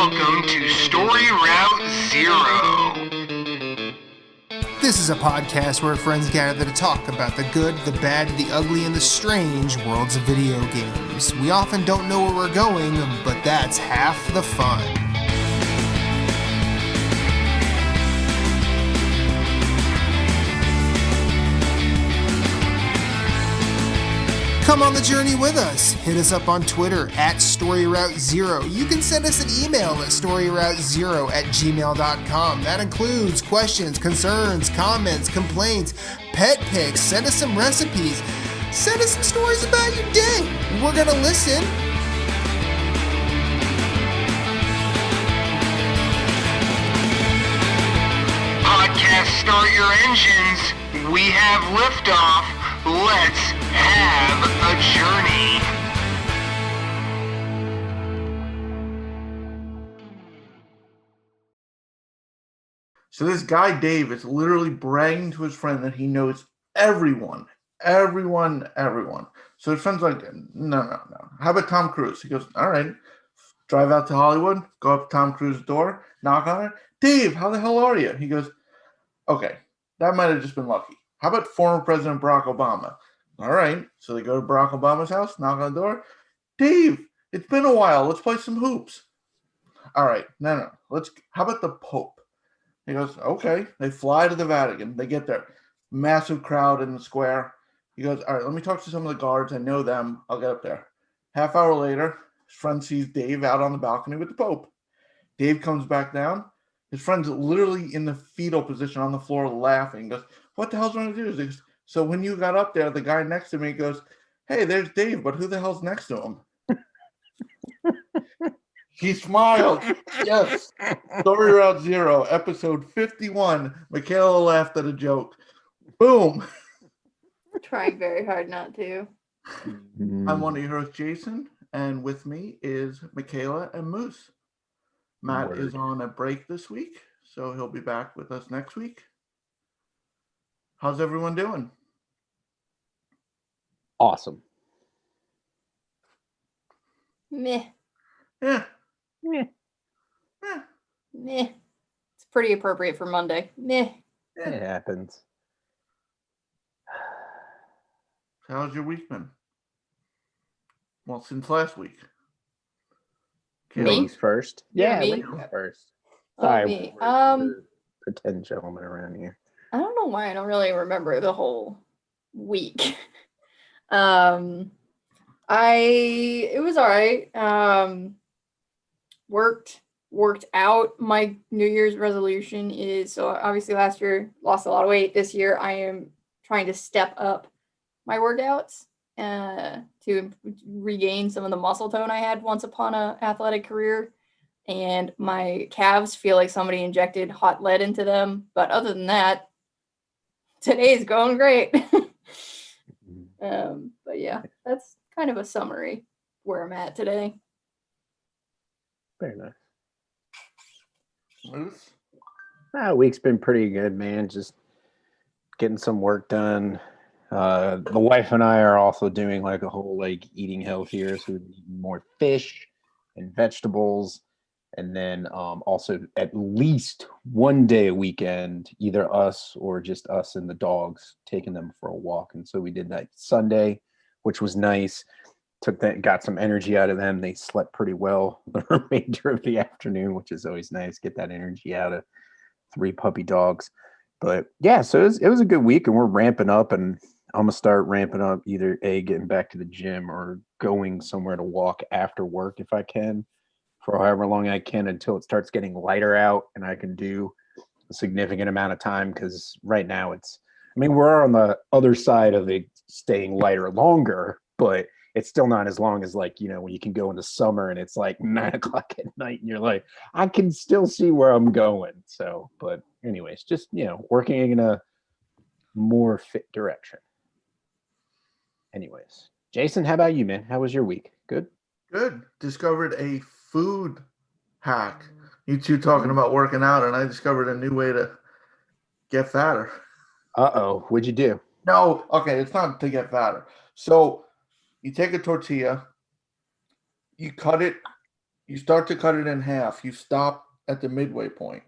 Welcome to Story Route Zero. This is a podcast where friends gather to talk about the good, the bad, the ugly, and the strange worlds of video games. We often don't know where we're going, but that's half the fun. Come on the journey with us. Hit us up on Twitter at StoryRoute0. You can send us an email at StoryRoute0@gmail.com. That includes questions, concerns, comments, complaints, pet pics. Send us some recipes. Send us some stories about your day. We're going to listen. Podcast, start your engines. We have liftoff. Let's have a journey. So this guy, Dave, is literally bragging to his friend that he knows everyone. So his friend's like, no. How about Tom Cruise? He goes, all right. Drive out to Hollywood, go up to Tom Cruise's door, knock on it. Dave, how the hell are you? He goes, okay, that might have just been lucky. How about former President Barack Obama? All right. So they go to Barack Obama's house, knock on the door. Dave, it's been a while. Let's play some hoops. All right. No. How about the Pope? He goes, okay. They fly to the Vatican. They get there. Massive crowd in the square. He goes, all right, let me talk to some of the guards. I know them. I'll get up there. Half hour later, his friend sees Dave out on the balcony with the Pope. Dave comes back down. His friend's literally in the fetal position on the floor laughing. He goes, what the hell's wrong with you? He goes, so when you got up there, the guy next to me goes, hey, there's Dave, but who the hell's next to him? He smiled. Yes. Story Route Zero, episode 51. Michaela laughed at a joke. Boom. Trying very hard not to. I'm one of your hosts, Jason, and with me is Michaela and Moose. Matt is on a break this week, so he'll be back with us next week. How's everyone doing? Awesome. Meh. Yeah. It's pretty appropriate for Monday. Meh. It happens. How's your week been? Well, since last week. Me? Ladies first. Yeah, Yeah, me. ladies first. Oh, Sorry, me. we're pretend gentlemen around here. I don't know why I don't really remember the whole week. It was all right. Worked out. My New Year's resolution is, so obviously last year lost a lot of weight. This year I am trying to step up my workouts to regain some of the muscle tone I had once upon an athletic career. And my calves feel like somebody injected hot lead into them. But other than that, today's going great. But yeah, that's kind of a summary where I'm at today. Very nice. Moose? Week's been pretty good, man. Just getting some work done. The wife and I are also doing like a whole eating healthier, so we're eating more fish and vegetables. And then also at least one day a weekend, either us or just us and the dogs, taking them for a walk. And so we did that Sunday, which was nice. Got some energy out of them. They slept pretty well the remainder of the afternoon, which is always nice. Get that energy out of 3 puppy dogs. But yeah, so it was a good week, and we're ramping up, and I'm gonna start ramping up either getting back to the gym or going somewhere to walk after work if I can, for however long I can until it starts getting lighter out and I can do a significant amount of time. Because right now we're on the other side of it staying lighter longer, but it's still not as long as when you can go into summer and it's like 9 o'clock at night and you're like, I can still see where I'm going. So, but anyways, just, working in a more fit direction. Anyways, Jason, how about you, man? How was your week? Good? Good. Discovered a food hack. You two talking about working out, and I discovered a new way to get fatter. Uh-oh. What'd you do? No, okay, it's not to get fatter. So you take a tortilla, you cut it You start to cut it in half. You stop at the midway point.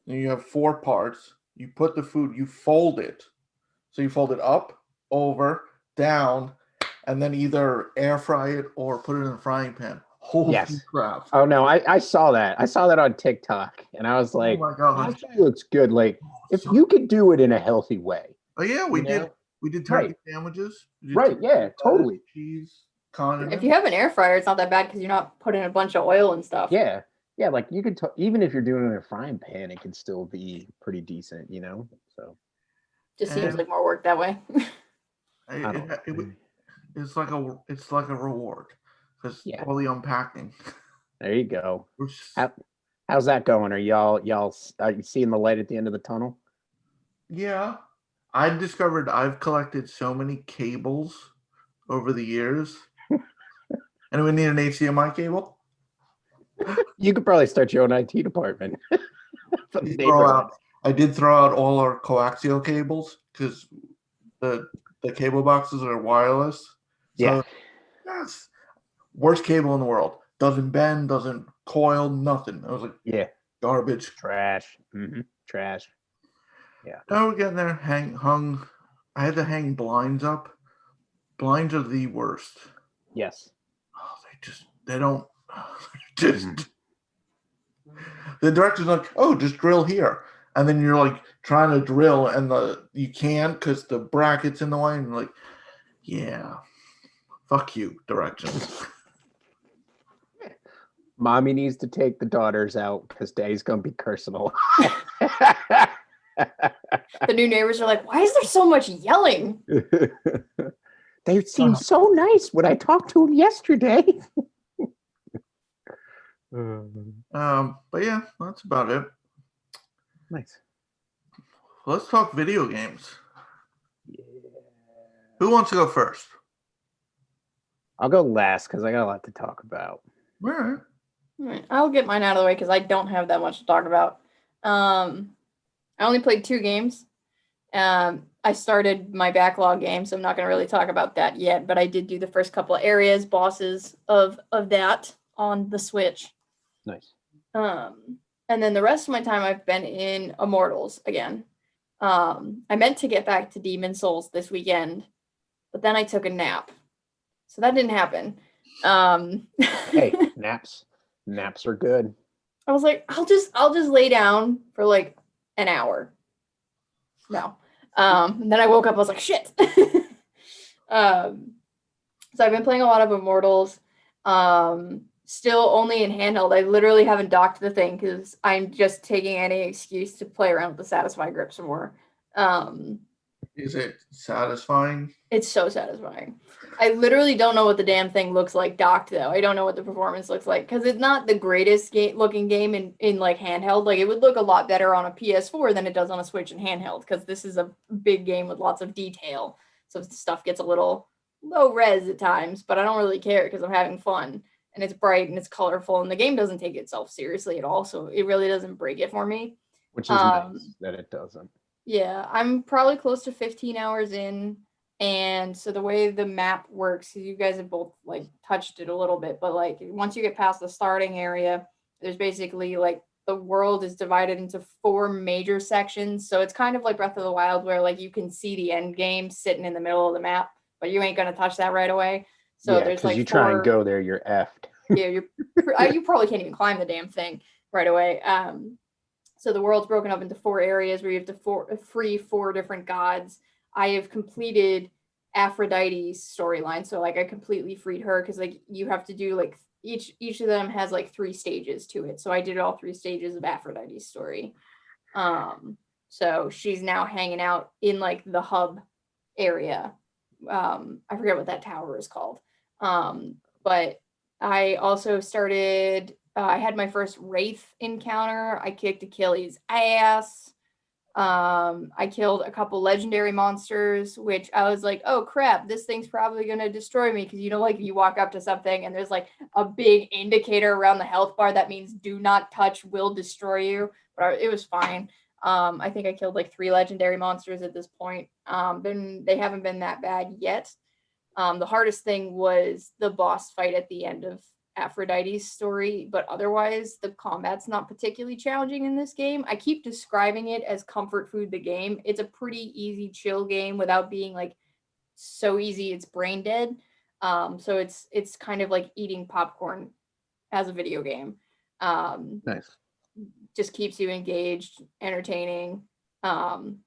Then you have 4 parts. You put the food, you fold it. So you fold it up, over, down, and then either air fry it or put it in a frying pan. Holy crap. Oh no, I saw that. I saw that on TikTok, and I was like, oh my gosh. that looks good. Like, if you could do it in a healthy way. Oh yeah, we did. We did turkey sandwiches. Right, yeah, totally. Cheese, condiments. If you have an air fryer, it's not that bad because you're not putting a bunch of oil and stuff. Yeah, like you could even if you're doing it in a frying pan, it can still be pretty decent, So just seems like more work that way. It's like a reward because all the unpacking. There you go. How's that going? Are y'all are you seeing the light at the end of the tunnel? Yeah. I discovered I've collected so many cables over the years. Anyone need an HDMI cable? You could probably start your own IT department. I did throw out all our coaxial cables because the cable boxes are wireless. So that's worst cable in the world. Doesn't bend, doesn't coil, nothing. I was like, garbage. Trash. Trash. Yeah. Now we're getting there. Hung. I had to hang blinds up. Blinds are the worst. Yes. Oh, they don't. The director's like, oh, just drill here, and then you're like trying to drill, and you can't because the bracket's in the way, and you're like, yeah, fuck you, directions. Mommy needs to take the daughters out because Daddy's gonna be cursing a lot. The new neighbors are like, why is there so much yelling? They seem so nice when I talked to them yesterday. But yeah, that's about it. Nice. Let's talk video games. Yeah. Who wants to go first? I'll go last because I got a lot to talk about. All right. I'll get mine out of the way because I don't have that much to talk about. I only played 2 games. I started my backlog game, so I'm not going to really talk about that yet, but I did do the first couple of areas, bosses of that on the Switch. Nice. And then the rest of my time I've been in Immortals again. I meant to get back to Demon Souls this weekend, but then I took a nap. So that didn't happen. Hey, naps are good. I was like, I'll just lay down for like an hour. No. And then I woke up, I was like, shit. So I've been playing a lot of Immortals. Still only in handheld. I literally haven't docked the thing because I'm just taking any excuse to play around with the Satisfy grip some more. Is it satisfying? It's so satisfying. I literally don't know what the damn thing looks like docked though. I don't know what the performance looks like because it's not the greatest looking game in like handheld. Like it would look a lot better on a PS4 than it does on a Switch and handheld because this is a big game with lots of detail. So stuff gets a little low res at times, but I don't really care because I'm having fun and it's bright and it's colorful and the game doesn't take itself seriously at all. So it really doesn't break it for me. Which is nice that it doesn't. Yeah, I'm probably close to 15 hours in. And so the way the map works, you guys have both like touched it a little bit, but like once you get past the starting area, there's basically like the world is divided into 4 major sections. So it's kind of like Breath of the Wild where like you can see the end game sitting in the middle of the map, but you ain't going to touch that right away. So there's like you try and go there, you're effed. Yeah, you probably can't even climb the damn thing right away. So the world's broken up into 4 areas where you have to free 4 different gods. I have completed Aphrodite's storyline, so like I completely freed her because like you have to do like each of them has like 3 stages to it. So I did all 3 stages of Aphrodite's story. So she's now hanging out in like the hub area. I forget what that tower is called. But I also started. I had my first Wraith encounter. I kicked Achilles' ass. I killed a couple legendary monsters, which I was like, oh crap, this thing's probably gonna destroy me because like you walk up to something and there's like a big indicator around the health bar that means do not touch, will destroy you. But it was fine. I think I killed like 3 legendary monsters at this point. They haven't been that bad yet. The hardest thing was the boss fight at the end of Aphrodite's story, but otherwise the combat's not particularly challenging in this game. I keep describing it as comfort food the game. It's a pretty easy chill game without being like so easy it's brain dead. So it's kind of like eating popcorn as a video game. Nice. Just keeps you engaged, entertaining. It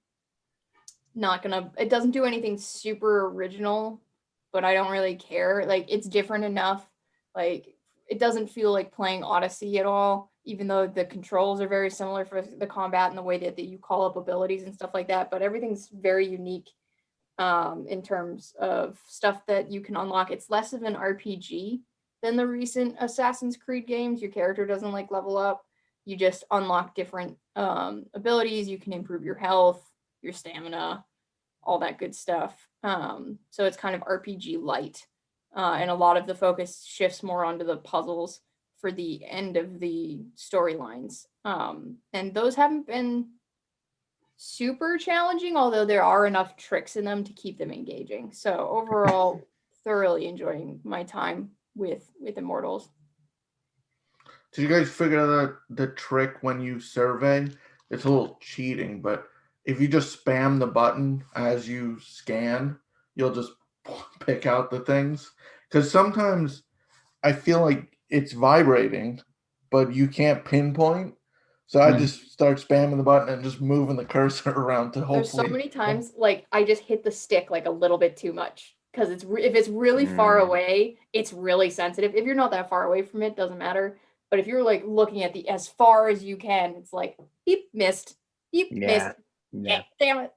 doesn't do anything super original, but I don't really care. Like, it's different enough. Like, it doesn't feel like playing Odyssey at all, even though the controls are very similar for the combat and the way that you call up abilities and stuff like that. But everything's very unique in terms of stuff that you can unlock. It's less of an RPG than the recent Assassin's Creed games. Your character doesn't like level up. You just unlock different abilities. You can improve your health, your stamina, all that good stuff. So it's kind of RPG light. And a lot of the focus shifts more onto the puzzles for the end of the storylines. And those haven't been super challenging, although there are enough tricks in them to keep them engaging. So overall, thoroughly enjoying my time with Immortals. Did you guys figure out the trick when you survey? It's a little cheating, but if you just spam the button as you scan, you'll just pick out the things. Because sometimes I feel like it's vibrating, but you can't pinpoint. So I just start spamming the button and just moving the cursor around to hopefully. There's so many times, like, I just hit the stick like a little bit too much. Because if it's really far away, it's really sensitive. If you're not that far away from it, doesn't matter. But if you're like looking at the as far as you can, it's like beep, missed, beep, missed. Yeah. Damn it.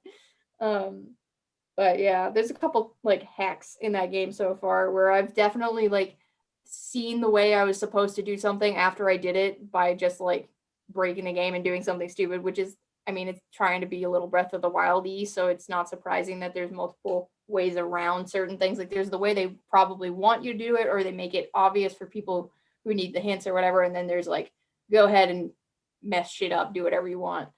But yeah, there's a couple like hacks in that game so far where I've definitely like seen the way I was supposed to do something after I did it by just like breaking the game and doing something stupid, which is, I mean, it's trying to be a little Breath of the Wild-y, so it's not surprising that there's multiple ways around certain things. Like, there's the way they probably want you to do it, or they make it obvious for people who need the hints or whatever, and then there's like, go ahead and mess shit up, do whatever you want,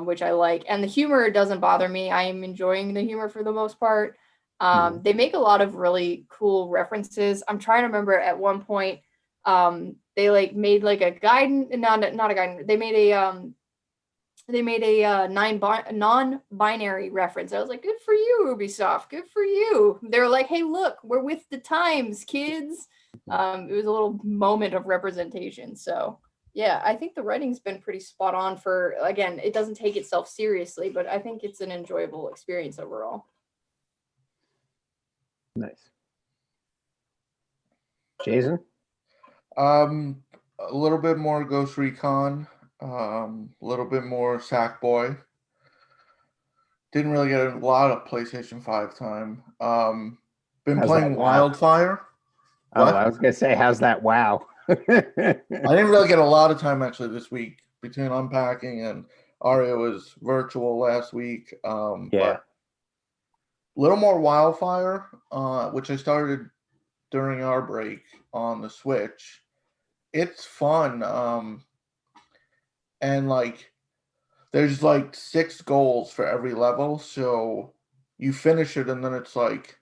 which I like. And the humor doesn't bother me. I am enjoying the humor for the most part. They make a lot of really cool references. I'm trying to remember at one point, they like made like a guidance, not a guidance. They made a non-binary reference. I was like, good for you, Ubisoft. Good for you. They're like, hey, look, we're with the times, kids. It was a little moment of representation. So yeah, I think the writing's been pretty spot on for, again, it doesn't take itself seriously, but I think it's an enjoyable experience overall. Nice. Jason? A little bit more Ghost Recon, a little bit more Sackboy. Didn't really get a lot of PlayStation 5 time. Been playing Wildfire. Oh, I was gonna say, how's that? Wow. I didn't really get a lot of time actually this week between unpacking and Aria was virtual last week. But a little more Wildfire, which I started during our break on the Switch. It's fun. And like there's like 6 goals for every level, so you finish it and then it's like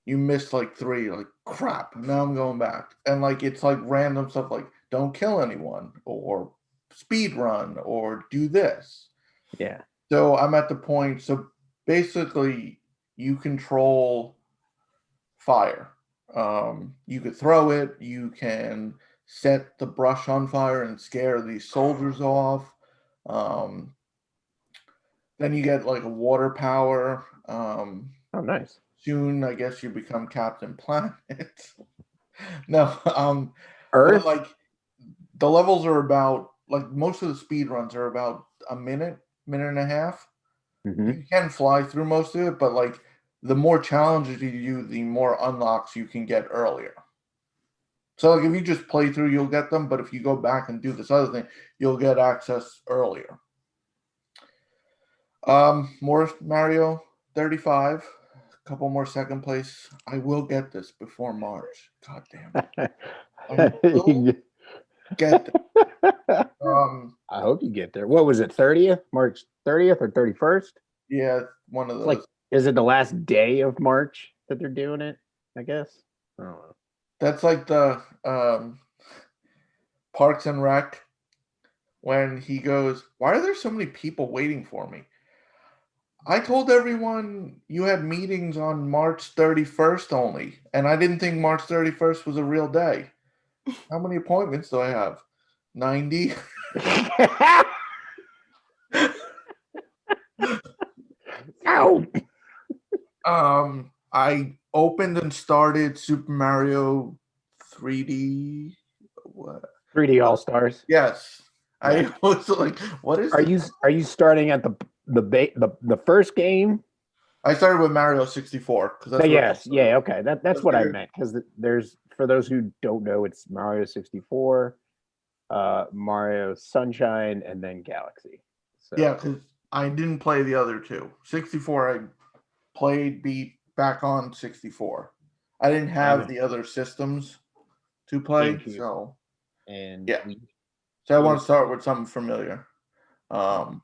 you missed like 3, like crap, now I'm going back. And like it's like random stuff like don't kill anyone or speed run or do this. Yeah. So I'm at the point, so basically you control fire. You could throw it, you can set the brush on fire and scare these soldiers off. Then you get like a water power. Oh, nice. Soon, I guess you become Captain Planet. No, Earth. like the levels are about like most of the speed runs are about a minute and a half. You can fly through most of it, but like the more challenges you do, the more unlocks you can get earlier. So like if you just play through, you'll get them, but if you go back and do this other thing, you'll get access earlier. More Mario 35, a couple more second place. I will get this before March. God damn it. I will get this. I hope you get there. What was it, 30th? March 30th or 31st? Yeah, one of those. Like, is it the last day of March that they're doing it? I guess. I don't know. That's like the Parks and Rec when he goes, "Why are there so many people waiting for me? I told everyone you had meetings on March 31st only, and I didn't think March 31st was a real day. How many appointments do I have? 90?" Ow! I opened and started Super Mario 3D. What? 3D All Stars. Yes. Yeah. I was like, what is Are you starting at the first game? I started with Mario 64 because that's what Yes, yeah, okay. That's what I figured. meant because there's for those who don't know, it's Mario 64, Mario Sunshine, and then Galaxy. So Yeah, because I didn't play the other two. 64 I played, beat back on 64. I didn't have And the other systems to play, GameCube so and yeah. Wii. So I want to start with something familiar. And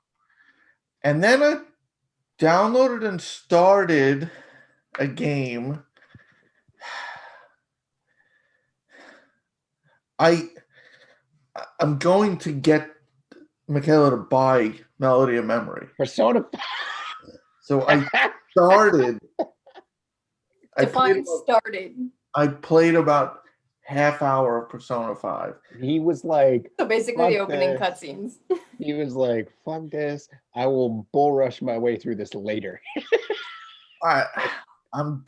then I downloaded and started a game. I'm going to get Michaela to buy Melody of Memory. Persona. So I started. Started. I played about half hour of Persona 5. He was like, So basically "Fuck the opening this." cutscenes. He was like, "Fuck this! I will bull rush my way through this later." I'm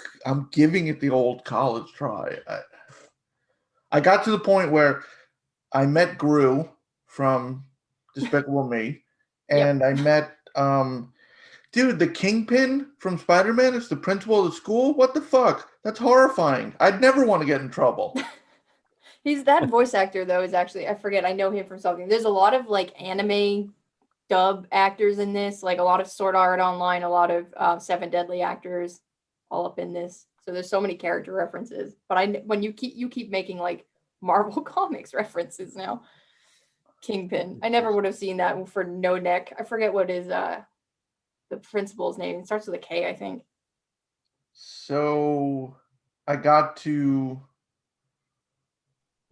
giving it the old college try. I got to the point where I met Gru from Despicable Me, and I met dude, the Kingpin from Spider-Man is the principal of the school. What the fuck? That's horrifying. I'd never want to get in trouble. He's that voice actor though is actually I forget, I know him from something. There's a lot of like anime dub actors in this, like a lot of Sword Art Online, a lot of Seven Deadly actors all up in this. So there's so many character references. But when you keep making like Marvel Comics references now. Kingpin. I never would have seen that for No Neck. I forget what is the principal's name. It starts with a K, I think. So I got to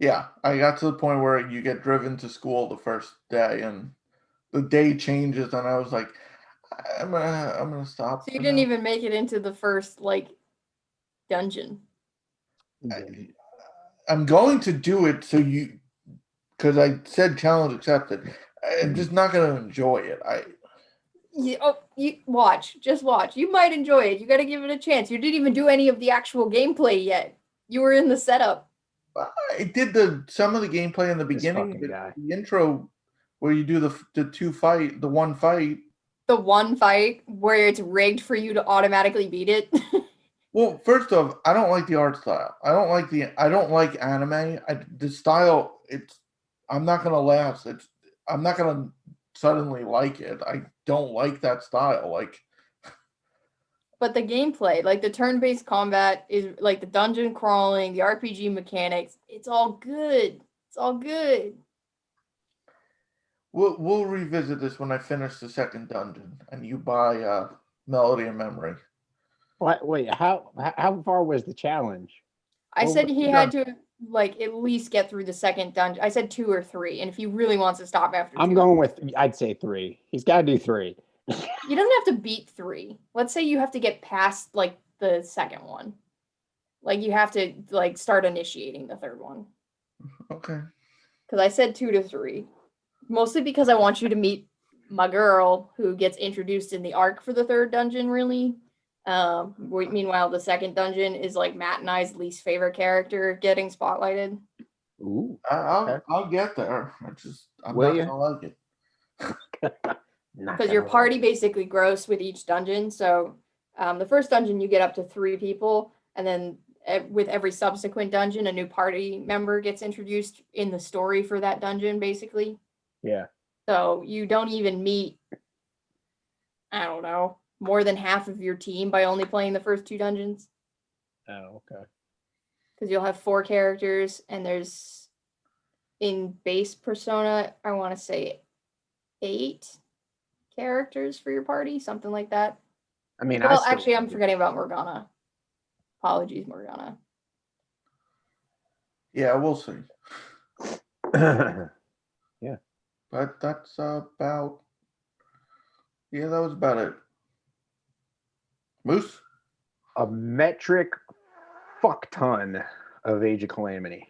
the point where you get driven to school the first day and the day changes and I was like, I'm gonna stop. So you didn't even make it into the first like dungeon. I'm going to do it because I said challenge accepted. I'm just not gonna enjoy it. You watch, just watch. You might enjoy it. You got to give it a chance. You didn't even do any of the actual gameplay yet. You were in the setup. I did some of the gameplay in the beginning, the intro where you do the one fight. The one fight where it's rigged for you to automatically beat it. Well, first off, I don't like the art style. I don't like anime. The style, I'm not gonna last. I'm not gonna suddenly like it. I don't like that style. Like, but the gameplay, like the turn-based combat, is like the dungeon crawling, the RPG mechanics. It's all good. It's all good. We'll revisit this when I finish the second dungeon and you buy Melody of Memory. What? Wait, how far was the challenge? I said he had to like at least get through the second dungeon. I said 2 or 3, and if he really wants to stop after 2, I'm going with I'd say 3. He's got to do 3. He doesn't have to beat 3. Let's say you have to get past like the second one. Like you have to like start initiating the third one. Okay. Because I said 2 to 3. Mostly because I want you to meet my girl who gets introduced in the arc for the third dungeon, really. Meanwhile, the second dungeon is like Matt and I's least favorite character getting spotlighted. Ooh. I'll get there. I'm not gonna like it. Because your party basically grows with each dungeon. So the first dungeon you get up to 3 people, and then with every subsequent dungeon, a new party member gets introduced in the story for that dungeon, basically. Yeah. So you don't even meet, I don't know, more than half of your team by only playing the first 2 dungeons. Oh, okay. Because you'll have 4 characters, and there's, in base Persona, I want to say 8 characters for your party, something like that. I mean, I'm forgetting about Morgana. Apologies, Morgana. Yeah, we'll see. Yeah. But that's about. Yeah, that was about it. Moose. A metric fuck ton of Age of Calamity.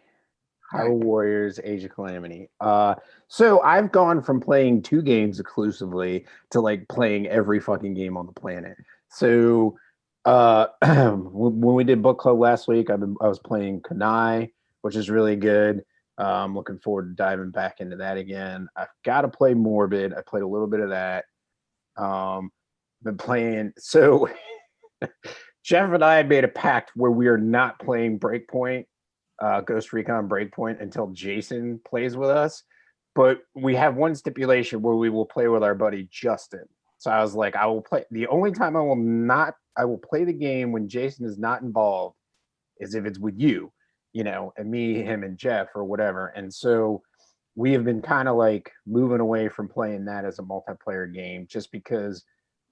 Hyrule Right. Warriors, Age of Calamity. So I've gone from playing 2 games exclusively to like playing every fucking game on the planet. So when we did book club last week, I was playing Kanai, which is really good. I'm looking forward to diving back into that again. I've got to play Morbid. I played a little bit of that. Been playing. So Jeff and I made a pact where we are not playing Breakpoint, Ghost Recon Breakpoint, until Jason plays with us. But we have one stipulation where we will play with our buddy Justin. So I was like, I will play. The only time I will play the game when Jason is not involved is if it's with you, and me, him, and Jeff or whatever. And so we have been kind of like moving away from playing that as a multiplayer game just because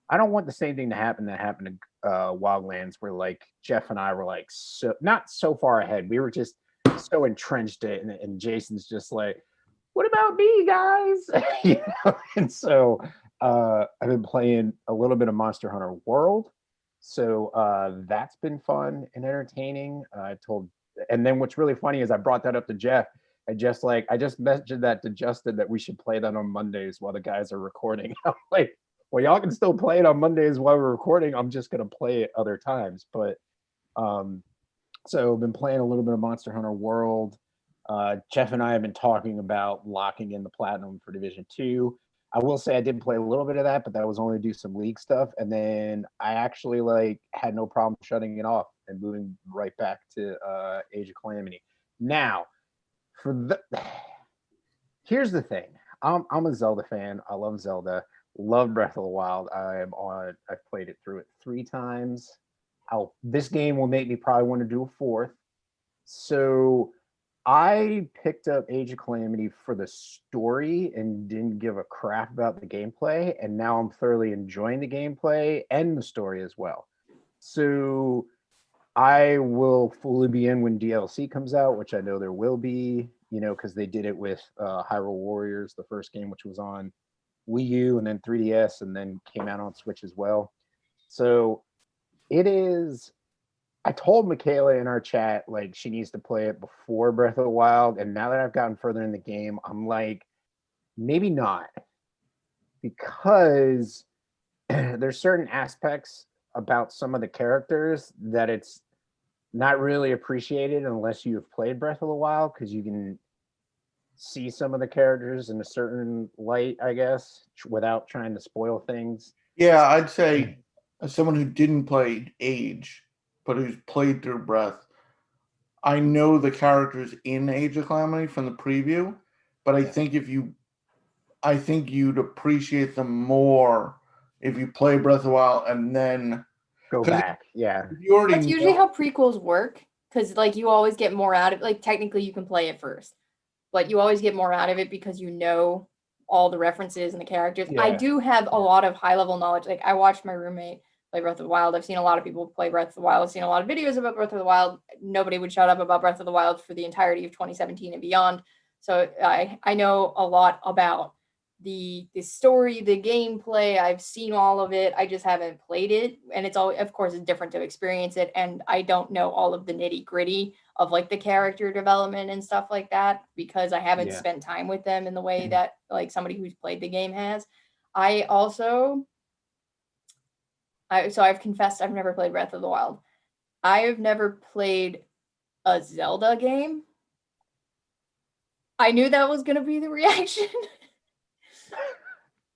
I don't want the same thing to happen that happened to Wildlands, where like Jeff and I were like not so far ahead. We were just so entrenched in it, and Jason's just like, "What about me, guys?" And so I've been playing a little bit of Monster Hunter World, so that's been fun and entertaining. And then what's really funny is I brought that up to Jeff. I just mentioned that to Justin that we should play that on Mondays while the guys are recording. I'm like, well, y'all can still play it on Mondays while we're recording. I'm just gonna play it other times. But so I've been playing a little bit of Monster Hunter World. Jeff and I have been talking about locking in the platinum for Division 2. I will say I did play a little bit of that, but that was only to do some league stuff. And then I actually had no problem shutting it off and moving right back to Age of Calamity. Now, here's the thing. I'm a Zelda fan. I love Zelda. Love Breath of the Wild. I've played it through it 3 times. This game will make me probably want to do a 4th. So I picked up Age of Calamity for the story and didn't give a crap about the gameplay. And now I'm thoroughly enjoying the gameplay and the story as well. So I will fully be in when DLC comes out, which I know there will be, because they did it with Hyrule Warriors, the first game, which was on Wii U and then 3DS and then came out on Switch as well. So it is. I told Michaela in our chat like she needs to play it before Breath of the Wild, and now that I've gotten further in the game, I'm like, maybe not, because there's certain aspects about some of the characters that it's not really appreciated unless you have played Breath of the Wild, because you can see some of the characters in a certain light, I guess, without trying to spoil things. Yeah, I'd say as someone who didn't play Age, but who's played through Breath, I know the characters in Age of Calamity from the preview, but I think you'd appreciate them more if you play Breath of the Wild and then go back. Yeah, you already That's usually how prequels work, because you always get more out of it. Technically you can play it first, but you always get more out of it because you know all the references and the characters. Yeah. I do have a lot of high level knowledge. I watched my roommate play Breath of the Wild. I've seen a lot of people play Breath of the Wild. I've seen a lot of videos about Breath of the Wild. Nobody would shut up about Breath of the Wild for the entirety of 2017 and beyond. So I know a lot about the story, the gameplay. I've seen all of it. I just haven't played it, and it's all, of course, it's different to experience it. And I don't know all of the nitty gritty of the character development and stuff like that because I haven't spent time with them in the way that somebody who's played the game has. So I've confessed I've never played Breath of the Wild. I have never played a Zelda game. I knew that was going to be the reaction.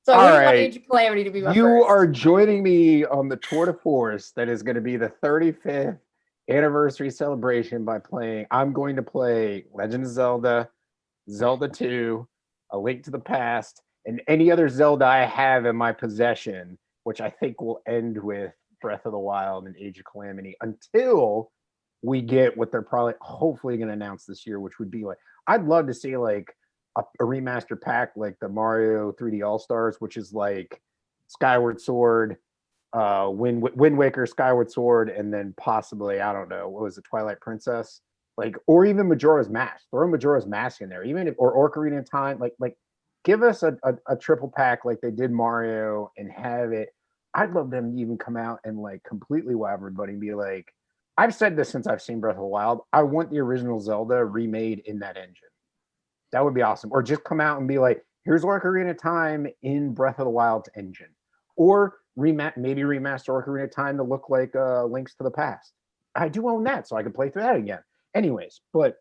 So I really want Age of Calamity to be my first. You are joining me on the tour de force that is going to be the 35th anniversary celebration by playing. I'm going to play Legend of Zelda, Zelda 2, A Link to the Past, and any other Zelda I have in my possession, which I think will end with Breath of the Wild and Age of Calamity until we get what they're hopefully going to announce this year, which would be I'd love to see a remaster pack like the Mario 3D All-Stars, which is Skyward Sword, Wind Waker, Skyward Sword, and then possibly, I don't know, what was it, Twilight Princess? like, or even Majora's Mask. Throw Majora's Mask in there, even if, or Ocarina of Time. Like, give us a triple pack like they did Mario and have it. I'd love them to even come out and like completely wow everybody and be like, I've said this since I've seen Breath of the Wild. I want the original Zelda remade in that engine. That would be awesome. Or just come out and be like, here's Ocarina of Time in Breath of the Wild's engine. Or maybe remaster Ocarina of Time to look like Links to the Past. I do own that, so I can play through that again. Anyways, but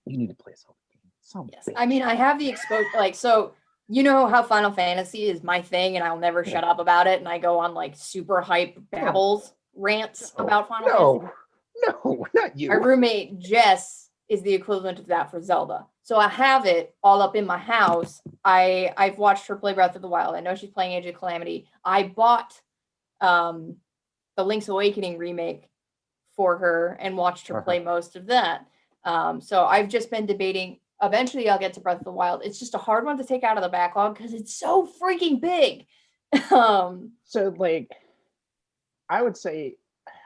you need to play some. Yes, I mean, I have the exposure. Like, so you know how Final Fantasy is my thing, and I'll never shut up about it. And I go on like super hype babbles, rants about Final Fantasy. No, not you. My roommate Jess is the equivalent of that for Zelda. So I have it all up in my house. I've watched her play Breath of the Wild. I know she's playing Age of Calamity. I bought the Link's Awakening remake for her and watched her play most of that. So I've just been debating. Eventually, I'll get to Breath of the Wild. It's just a hard one to take out of the backlog because it's so freaking big. So, like, I would say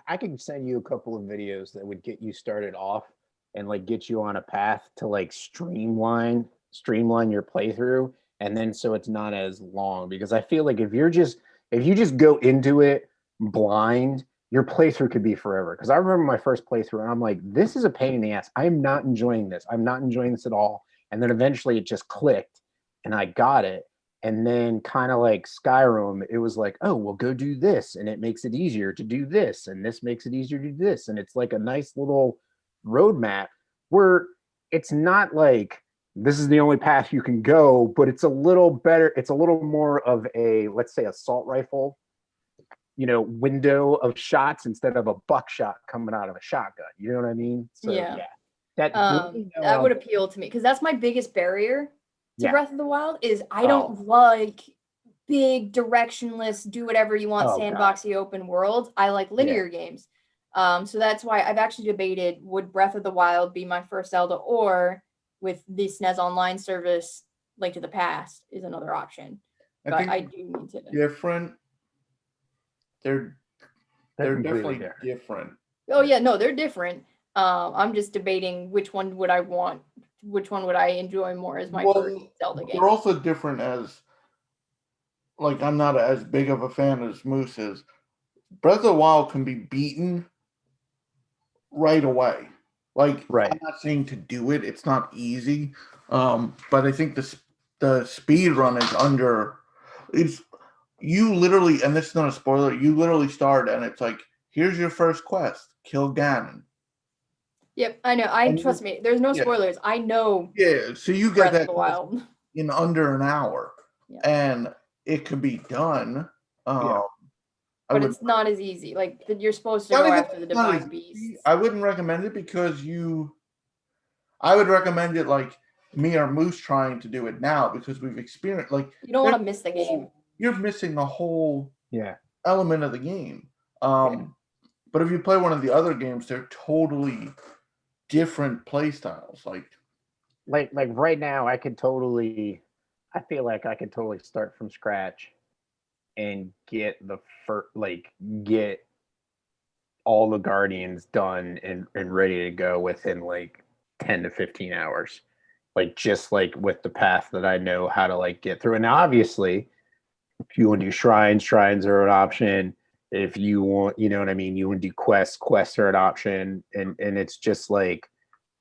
I could send you a couple of videos that would get you started off and like get you on a path to like streamline your playthrough, and then so it's not as long. Because I feel like if you just go into it blind, your playthrough could be forever. Because I remember my first playthrough and I'm like, this is a pain in the ass. I'm not enjoying this. I'm not enjoying this at all. And then eventually it just clicked and I got it. And then kind of like Skyrim, it was like, oh, well, go do this. And it makes it easier to do this. And this makes it easier to do this. And it's like a nice little roadmap where it's not like this is the only path you can go, but it's a little better. It's a little more of a, let's say, assault rifle, window of shots instead of a buckshot coming out of a shotgun. You know what I mean? So, yeah. That would appeal to me because that's my biggest barrier to Breath of the Wild is I don't like big directionless, do whatever you want, sandboxy open world. I like linear games. So that's why I've actually debated, would Breath of the Wild be my first Zelda, or with the SNES Online service, Link to the Past is another option. But I do need to. Different. They're definitely different. Oh yeah, no, they're different. I'm just debating which one would I want, which one would I enjoy more as my first Zelda game. They're also different as, like, I'm not as big of a fan as Moose is. Breath of the Wild can be beaten right away. Like, I'm not saying to do it. It's not easy. But I think the speed run is under. You literally, and this is not a spoiler, you literally start and it's like, here's your first quest, kill Ganon. Yep, I know. Trust me, there's no spoilers. I know. Yeah, so you get that Wild in under an hour, and it could be done. But it's not as easy. Like, you're supposed to go after the divine beast. I wouldn't recommend it because I would recommend it like me or Moose trying to do it now because we've experienced, like, you don't want to miss the game. You're missing a whole element of the game. But if you play one of the other games, they're totally different play styles. Like right now, I feel like I could totally start from scratch and get get all the Guardians done and ready to go within like 10 to 15 hours. Like, just like with the path that I know how to like get through. And now, obviously, if you want to do shrines are an option. If you want, you know what I mean, you want to do quests are an option. And it's just like,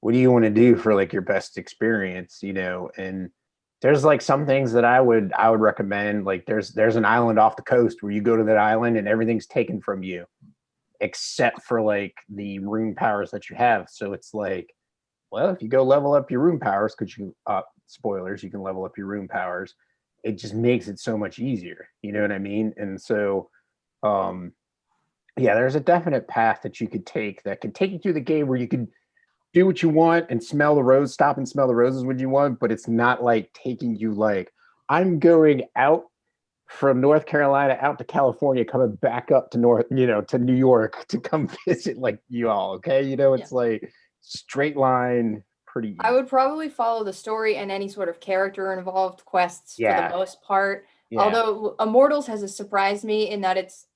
what do you want to do for like your best experience, And there's like some things that I would recommend. Like there's an island off the coast where you go to that island and everything's taken from you except for like the rune powers that you have. So it's like, well, if you go level up your rune powers, because spoilers, you can level up your rune powers. It just makes it so much easier. You know what I mean? And so, there's a definite path that you could take that could take you through the game where you could do what you want and smell the rose, stop and smell the roses when you want, but it's not like taking you like, I'm going out from North Carolina out to California, coming back up to to New York to come visit like you all. Okay. It's like straight line. Pretty easy. I would probably follow the story and any sort of character involved quests for the most part. Although Immortals has surprised me in that it's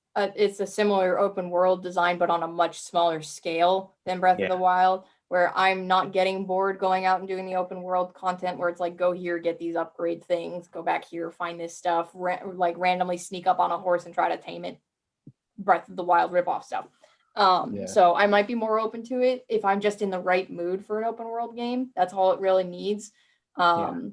a similar open world design, but on a much smaller scale than Breath of the Wild. where I'm not getting bored going out and doing the open world content where it's like, go here, get these upgrade things, go back here, find this stuff, like randomly sneak up on a horse and try to tame it. Breath of the Wild ripoff stuff. So I might be more open to it if I'm just in the right mood for an open world game. That's all it really needs. And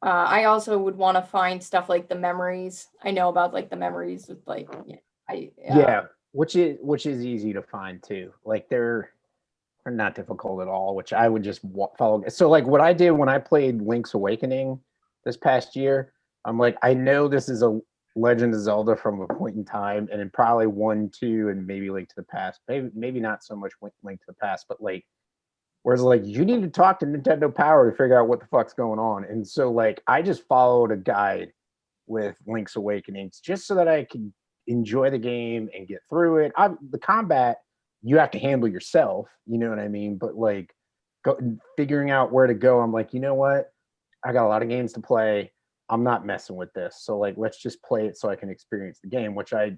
I also would want to find stuff like the memories. I know about like the memories with like which is easy to find too. Like they're not difficult at all, which I would just follow. So like what I did when I played Link's Awakening this past year, I'm like, I know this is a Legend of Zelda from a point in time, and then probably 1, 2, and maybe Link to the Past. Maybe not so much Link to the Past, but like, whereas like you need to talk to Nintendo Power to figure out what the fuck's going on. And so like I just followed a guide with Link's Awakenings just so that I could enjoy the game and get through it. The combat you have to handle yourself, you know what I mean? But like figuring out where to go, I'm like, you know what? I got a lot of games to play. I'm not messing with this. So like, let's just play it so I can experience the game, which I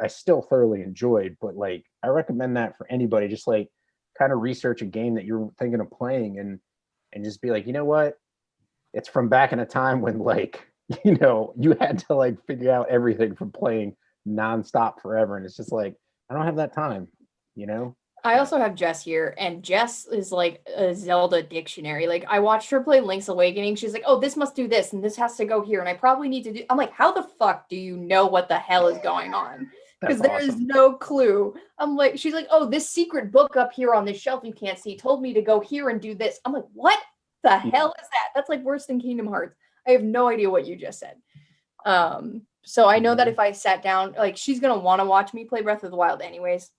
still thoroughly enjoyed. But like, I recommend that for anybody. Just like kind of research a game that you're thinking of playing and just be like, you know what? It's from back in a time when like, you know, you had to like figure out everything from playing nonstop forever. And it's just like, I don't have that time, you know? I also have Jess here, and Jess is like a Zelda dictionary. Like I watched her play Link's Awakening. She's like, "Oh, this must do this, and this has to go here, and I probably need to do." I'm like, "How the fuck do you know what the hell is going on?" Because there is no clue. I'm like, she's like, "Oh, this secret book up here on this shelf you can't see told me to go here and do this." I'm like, "What the hell is that?" That's like worse than Kingdom Hearts. I have no idea what you just said. So I know that if I sat down, like she's gonna want to watch me play Breath of the Wild anyways.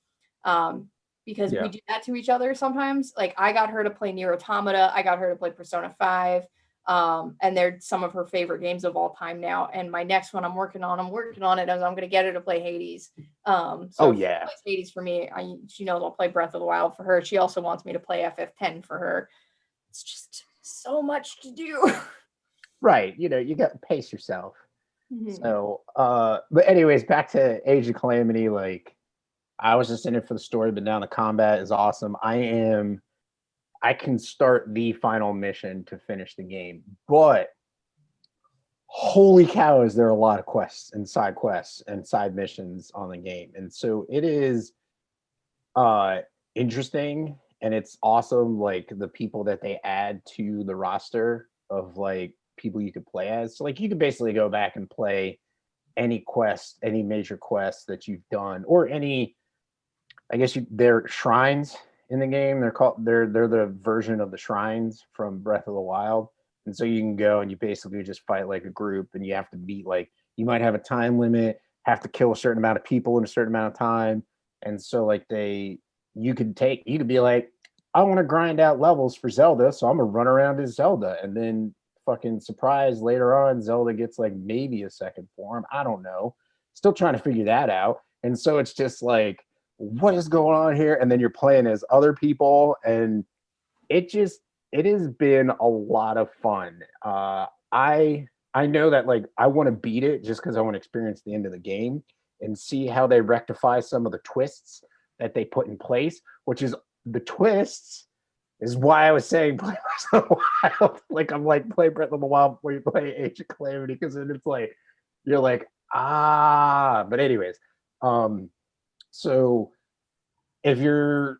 Because we do that to each other sometimes. Like I got her to play Nier Automata, I got her to play Persona 5, and they're some of her favorite games of all time now. And my next one I'm working on it as I'm going to get her to play Hades. So she plays Hades for me. She knows I'll play Breath of the Wild for her. She also wants me to play FF10 for her. It's just so much to do. Right. You know, you got to pace yourself. Mm-hmm. So, but anyways, back to Age of Calamity, like, I was just in it for the story, but now the combat is awesome. I can start the final mission to finish the game, but holy cow, is there a lot of quests and side missions on the game. And so it is interesting, and it's awesome, like the people that they add to the roster of like people you could play as. So like you could basically go back and play any quest, any major quests that you've done, or any, I guess they're shrines in the game. They're the version of the shrines from Breath of the Wild. And so you can go and you basically just fight like a group, and you have to beat, like, you might have a time limit, have to kill a certain amount of people in a certain amount of time. And so like you could be like, I want to grind out levels for Zelda, so I'm gonna run around as Zelda, and then fucking surprise, later on Zelda gets like maybe a second form. I don't know. Still trying to figure that out. And so it's just like, what is going on here? And then you're playing as other people, and it has been a lot of fun. I know that like I want to beat it just because I want to experience the end of the game and see how they rectify some of the twists that they put in place, which is the twists is why I was saying play Breath of the Wild. Like I'm like, play Breath of the Wild before you play Age of Calamity, because then it's like you're like, but anyways, so if you're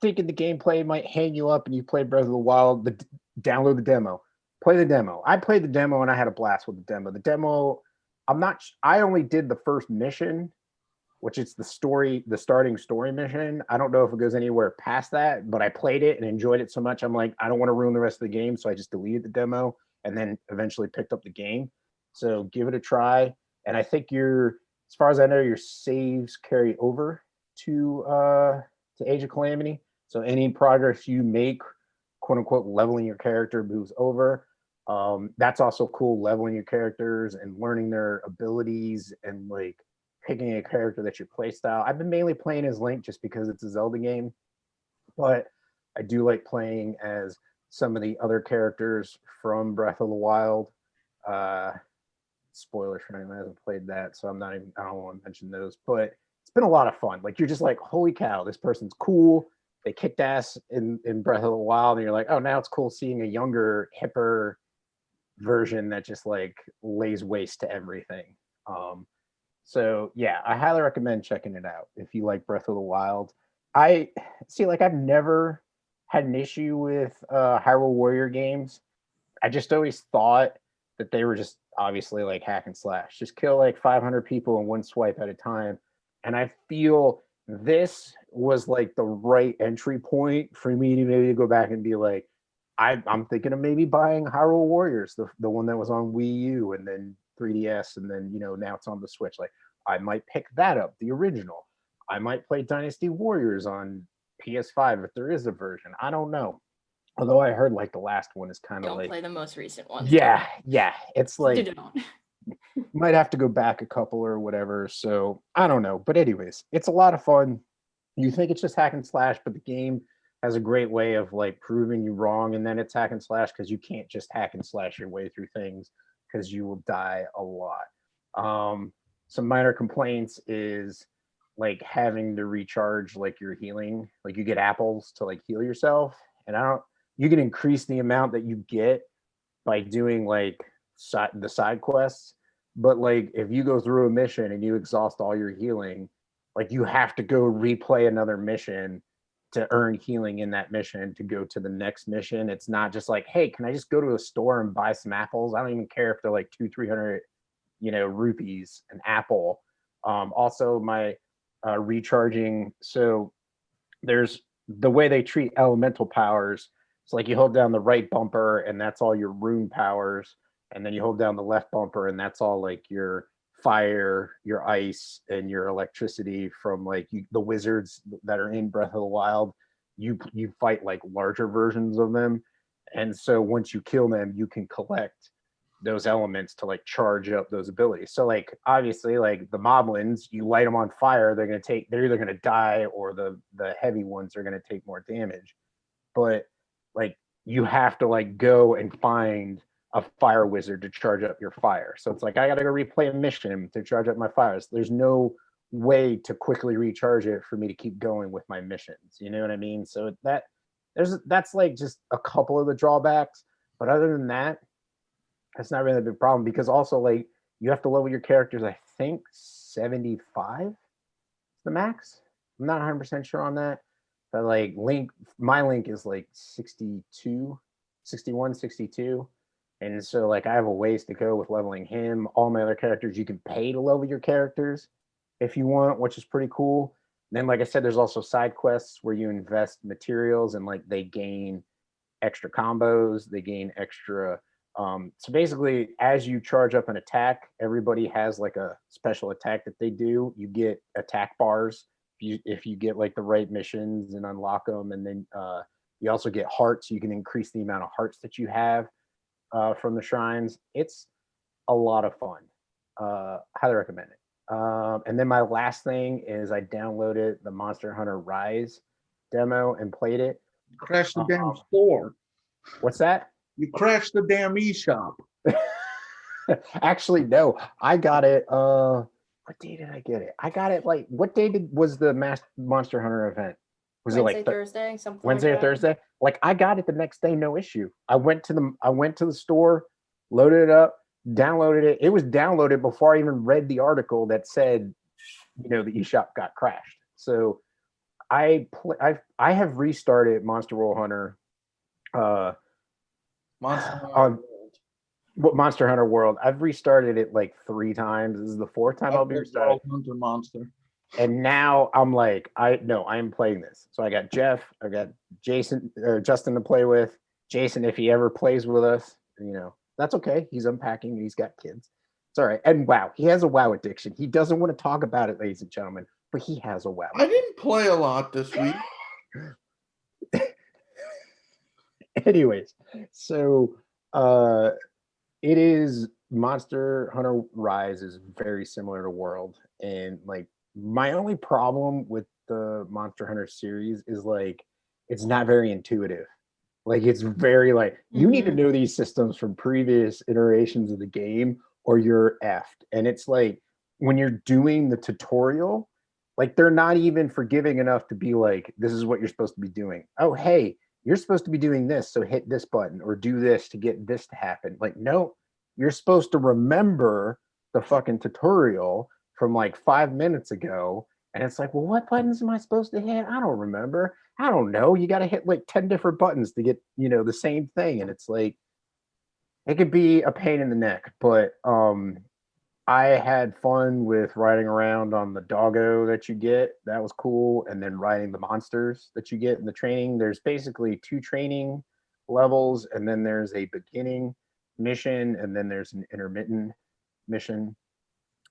thinking the gameplay might hang you up and you play Breath of the Wild, download the demo. Play the demo. I played the demo and I had a blast with the demo. The demo, I only did the first mission, which is the starting story mission. I don't know if it goes anywhere past that, but I played it and enjoyed it so much. I'm like, I don't want to ruin the rest of the game. So I just deleted the demo and then eventually picked up the game. So give it a try. And I think as far as I know, your saves carry over to Age of Calamity. So any progress you make, quote unquote, leveling your character moves over. That's also cool, leveling your characters and learning their abilities and like picking a character that's your play style. I've been mainly playing as Link just because it's a Zelda game, but I do like playing as some of the other characters from Breath of the Wild. Spoilers for anyone who hasn't played that, so I don't want to mention those, but it's been a lot of fun. Like you're just like, holy cow, this person's cool. they kicked ass in Breath of the Wild, and you're like, oh, now it's cool seeing a younger, hipper version that just like lays waste to everything. So yeah, I highly recommend checking it out if you like Breath of the Wild. I see, like, I've never had an issue with Hyrule Warrior games. I just always thought that they were just obviously like hack and slash, just kill like 500 people in one swipe at a time. And I feel this was like the right entry point for me to maybe go back and be like, I'm thinking of maybe buying Hyrule Warriors, the one that was on Wii U and then 3DS, and then now it's on the Switch. Like, I might pick that up, the original. I might play Dynasty Warriors on PS5 if there is a version. I don't know. Although I heard like the last one is kind of Don't like, play the most recent ones. yeah, it's like Don't. might have to go back a couple or whatever. So I don't know. But anyways, it's a lot of fun. You think it's just hack and slash, but the game has a great way of like proving you wrong, and then it's hack and slash because you can't just hack and slash your way through things because you will die a lot. Some minor complaints is like having to recharge like your healing. Like, you get apples to like heal yourself, and you can increase the amount that you get by doing like the side quests, but like if you go through a mission and you exhaust all your healing, like you have to go replay another mission to earn healing in that mission to go to the next mission. It's not just like, hey, can I just go to a store and buy some apples? I don't even care if they're like 200-300 rupees an apple. Also my recharging, so there's the way they treat elemental powers. It's like you hold down the right bumper and that's all your rune powers, and then you hold down the left bumper and that's all like your fire, your ice, and your electricity from like the wizards that are in Breath of the Wild. You fight like larger versions of them, and so once you kill them, you can collect those elements to like charge up those abilities. So like obviously like the moblins, you light them on fire, they're either going to die, or the heavy ones are going to take more damage. But like you have to like go and find a fire wizard to charge up your fire. So it's like I got to go replay a mission to charge up my fires. There's no way to quickly recharge it for me to keep going with my missions. You know what I mean? So that's like just a couple of the drawbacks. But other than that, that's not really a big problem, because also like you have to level your characters, I think 75 is the max. I'm not 100% sure on that. But like my Link is like 62, 61, 62. And so like I have a ways to go with leveling him. All my other characters, you can pay to level your characters if you want, which is pretty cool. And then like I said, there's also side quests where you invest materials and like they gain extra combos, they gain extra. So basically, as you charge up an attack, everybody has like a special attack that they do. You get attack bars if you get like the right missions and unlock them, and then you also get hearts. You can increase the amount of hearts that you have from the shrines. It's a lot of fun. Highly recommend it. And then my last thing is I downloaded the Monster Hunter Rise demo and played it. You crashed the damn store. What's that? You crashed the damn eShop. Actually, no. I got it. What day did I get it? I got it like, what day was the Monster Hunter event? Was Wednesday, it like Thursday, something Wednesday like or that? Thursday? Like I got it the next day, no issue. I went to the store, loaded it up, downloaded it. It was downloaded before I even read the article that said, the eShop got crashed. So I have restarted Monster Roll Hunter Monster Hunter World. I've restarted it like 3 times. This is the 4th time I'll be restarting. Hunter Monster. And now I'm like, I am playing this. So I got Jeff, I got Justin to play with. Jason, if he ever plays with us, that's okay. He's unpacking and he's got kids. It's all right. And wow, he has a WoW addiction. He doesn't want to talk about it, ladies and gentlemen, but he has a WoW. I didn't play a lot this week. Anyways, so it is Monster Hunter Rise is very similar to World, and like my only problem with the Monster Hunter series is like it's not very intuitive. Like it's very like you need to know these systems from previous iterations of the game or you're effed. And it's like when you're doing the tutorial, Like they're not even forgiving enough to be like, this is what you're supposed to be doing. Oh, hey, you're supposed to be doing this, so hit this button or do this to get this to happen. Like, no, you're supposed to remember the fucking tutorial from like 5 minutes ago. And it's like, well, what buttons am I supposed to hit? I don't remember. I don't know. You got to hit like 10 different buttons to get, the same thing. And it's like, it could be a pain in the neck, but I had fun with riding around on the doggo that you get. That was cool. And then riding the monsters that you get in the training. There's basically 2 training levels, and then there's a beginning mission, and then there's an intermittent mission.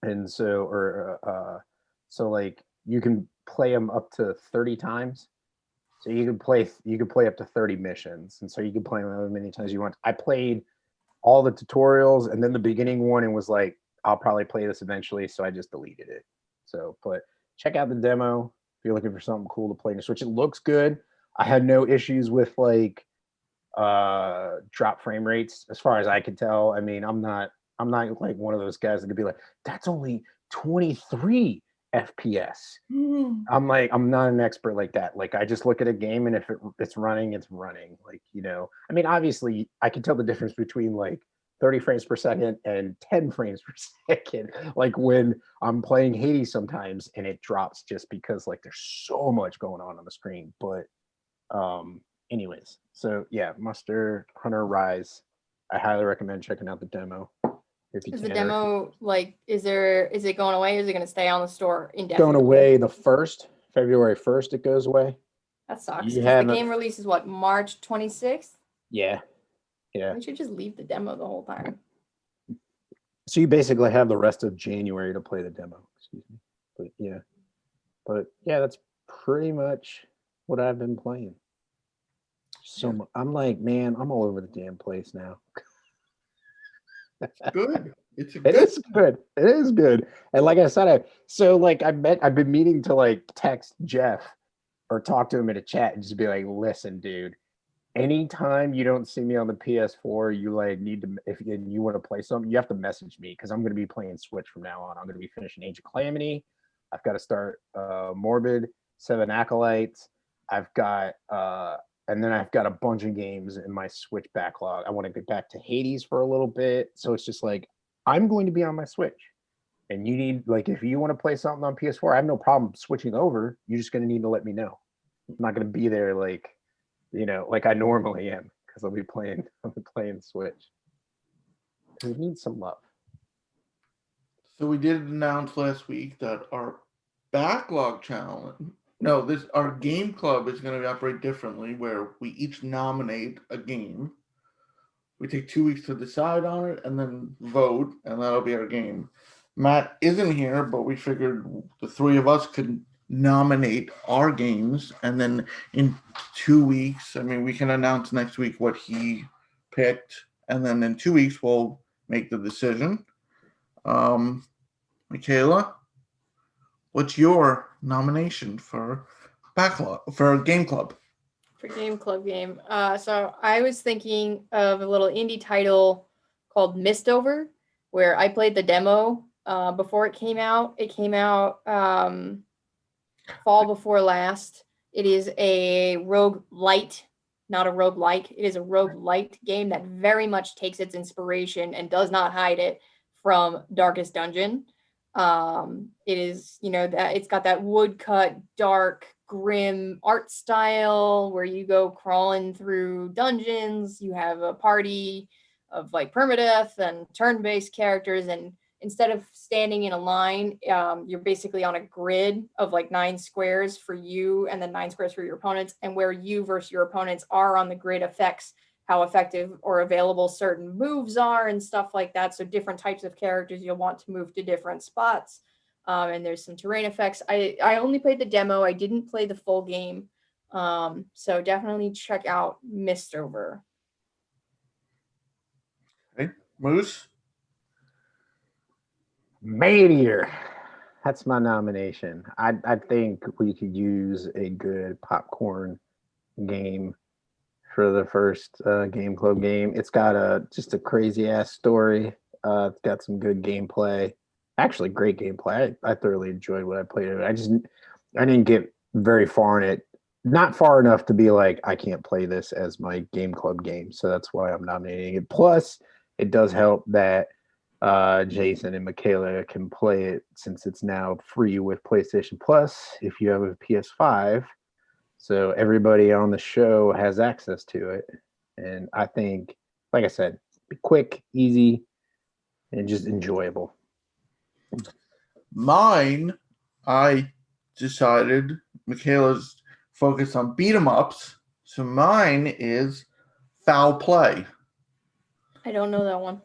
And so like you can play them up to 30 times. So you can play up to 30 missions. And so you can play them as many times as you want. I played all the tutorials and then the beginning one and was like, I'll probably play this eventually, so I just deleted it. So, but check out the demo if you're looking for something cool to play on your Switch. It looks good. I had no issues with like drop frame rates as far as I could tell. I mean, I'm not like one of those guys that could be like, that's only 23 FPS. I'm not an expert like that. Like I just look at a game and if it's running, it's running. Like, I mean, obviously I can tell the difference between like 30 frames per second and 10 frames per second. Like when I'm playing Hades sometimes and it drops just because like there's so much going on the screen. But anyways, so yeah, Monster Hunter Rise. I highly recommend checking out the demo. If you Is can. the demo like, is it going away or is it going to stay on the store indefinitely? Going away February 1st, it goes away. That sucks. The game releases what, March 26th? Yeah. We should just leave the demo the whole time. So you basically have the rest of January to play the demo. Excuse me. But yeah, that's pretty much what I've been playing. So I'm like, man, I'm all over the damn place now. Good. It is good. It is good. And like I said, I've been meaning to like text Jeff or talk to him in a chat and just be like, listen, dude, anytime you don't see me on the PS4, you like need to, if you want to play something, you have to message me because I'm going to be playing Switch from now on. I'm going to be finishing Age of Calamity. I've got to start Morbid, 7 Acolytes. I've got and then I've got a bunch of games in my Switch backlog. I want to get back to Hades for a little bit. So it's just like, I'm going to be on my Switch. And you need, like, if you want to play something on PS4, I have no problem switching over. You're just going to need to let me know. I'm not going to be there like, like I normally am because I'll be playing Switch. We need some love. So we did announce last week that our backlog challenge, our game club is going to operate differently, where we each nominate a game. We take 2 weeks to decide on it and then vote, and that'll be our game. Matt isn't here, but we figured the 3 of us could nominate our games, and then in 2 weeks, we can announce next week what he picked, and then in 2 weeks we'll make the decision. Michaela, what's your nomination for backlog for game club? For game club game. So I was thinking of a little indie title called Mistover, where I played the demo before it came out. It came out fall before last. It is a roguelite, not a roguelike. It is a roguelite game that very much takes its inspiration and does not hide it from Darkest Dungeon. It is, that it's got that woodcut, dark, grim art style where you go crawling through dungeons. You have a party of like permadeath and turn-based characters, and instead of standing in a line, you're basically on a grid of like 9 squares for you and then 9 squares for your opponents, and where you versus your opponents are on the grid affects how effective or available certain moves are and stuff like that. So different types of characters, you'll want to move to different spots. And there's some terrain effects. I only played the demo. I didn't play the full game. So definitely check out Mistover. Okay. Moose? Meteor. That's my nomination. I think we could use a good popcorn game for the first game club game. It's got just a crazy ass story. It's got some good gameplay. Actually, great gameplay. I thoroughly enjoyed what I played of it. I didn't get very far in it. Not far enough to be like, I can't play this as my game club game. So that's why I'm nominating it. Plus, it does help that Jason and Michaela can play it since it's now free with PlayStation Plus if you have a PS5. So everybody on the show has access to it. And I think, like I said, quick, easy, and just enjoyable. Mine, I decided Michaela's focused on beat 'em ups, so mine is Foul Play. I don't know that one.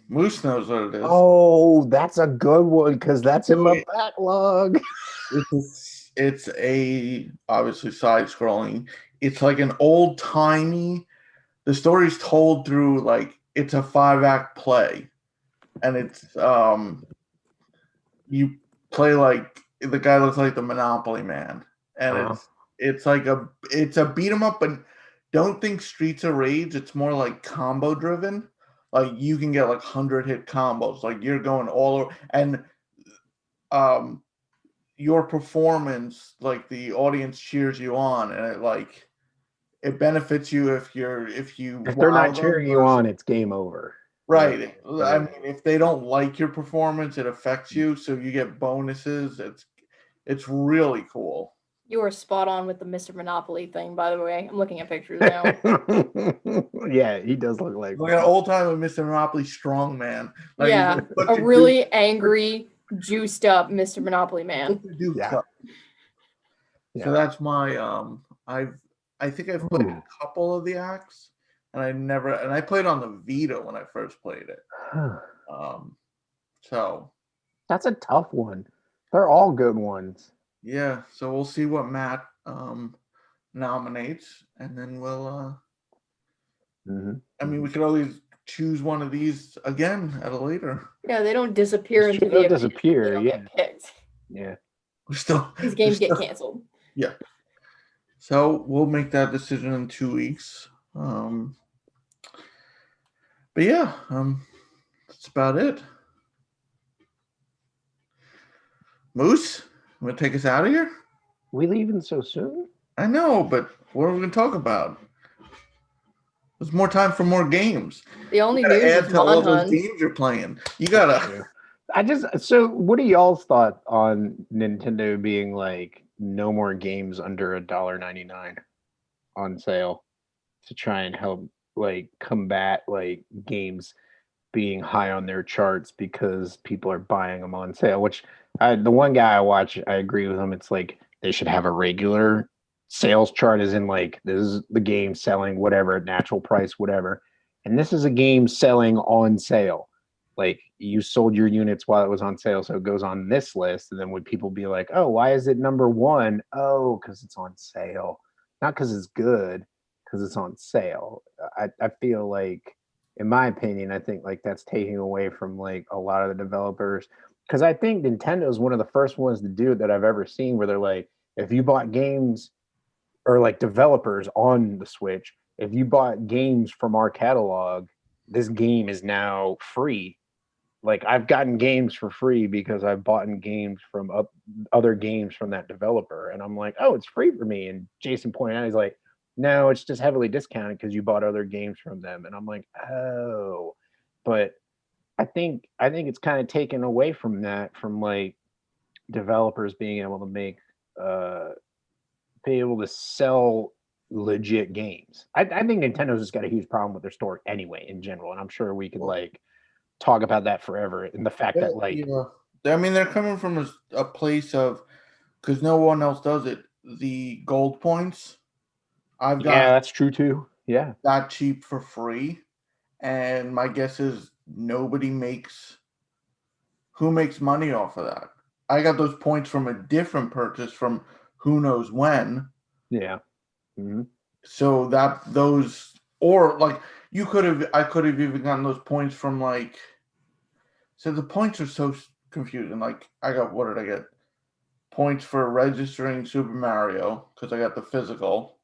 Moose knows what it is. Oh, that's a good one because that's in my backlog. It's a obviously side scrolling. It's like an old timey. The story's told through like it's a 5-act play, and it's you play like the guy looks like the Monopoly Man, and it's like it's a beat 'em up, but don't think Streets of Rage. It's more like combo driven. Like you can get like 100-hit combos. Like you're going all over, and your performance, like the audience cheers you on, and it benefits you if they're not cheering you on, it's game over. Right. I mean, if they don't like your performance, it affects you, so you get bonuses. It's really cool. You are spot on with the Mr. Monopoly thing, by the way. I'm looking at pictures now. Yeah, he does look like an old time Mr. Monopoly strong man. Like, yeah, a really angry, juiced up Mr. Monopoly Man. Yeah. So that's my I think I've played a couple of the acts, and I played on the Vita when I first played it. So that's a tough one. They're all good ones. Yeah, so we'll see what Matt nominates, and then we'll I mean, we could always choose one of these again at a later. Yeah, they don't disappear into the disappear. They don't get picked. Yeah, these games get canceled. Yeah, so we'll make that decision in 2 weeks. But yeah, that's about it. Moose, you want to take us out of here? We leaving so soon? I know, but what are we going to talk about? There's more time for more games. The only news add is to all those Monhunt. games you're playing. You gotta. So what are y'all's thought on Nintendo being like no more games under $1.99 on sale to try and help like combat like games being high on their charts because people are buying them on sale? Which the one guy I watch, I agree with him. It's like they should have a regular sales chart, as in like this is the game selling whatever at natural price, whatever, and this is a game selling on sale. Like you sold your units while it was on sale, so it goes on this list. And then would people be like, "Oh, why is it number one?" Oh, because it's on sale, not because it's good, because it's on sale. I feel like, in my opinion, I think like that's taking away from like a lot of the developers, because I think Nintendo is one of the first ones to do it that I've ever seen, where they're like, if you bought games or like developers on the Switch, if you bought games from our catalog, this game is now free. Like I've gotten games for free because I've bought games from other games from that developer, and I'm like, oh, it's free for me. And Jason pointed out, he's like, no, it's just heavily discounted because you bought other games from them. And I'm like, oh, but I think it's kind of taken away from that, from like developers being able to be able to sell legit games. I think Nintendo's just got a huge problem with their store anyway in general, and I'm sure we could like talk about that forever. And the fact that like, I mean, they're coming from a place of, because no one else does it, the gold points. I've got that's true too. Yeah, that cheap for free, and my guess is nobody makes. Who makes money off of that? I got those points from a different purchase from who knows when. Yeah. Mm-hmm. So those, or like I could have even gotten those points from like. So the points are so confusing. Like what did I get? Points for registering Super Mario because I got the physical.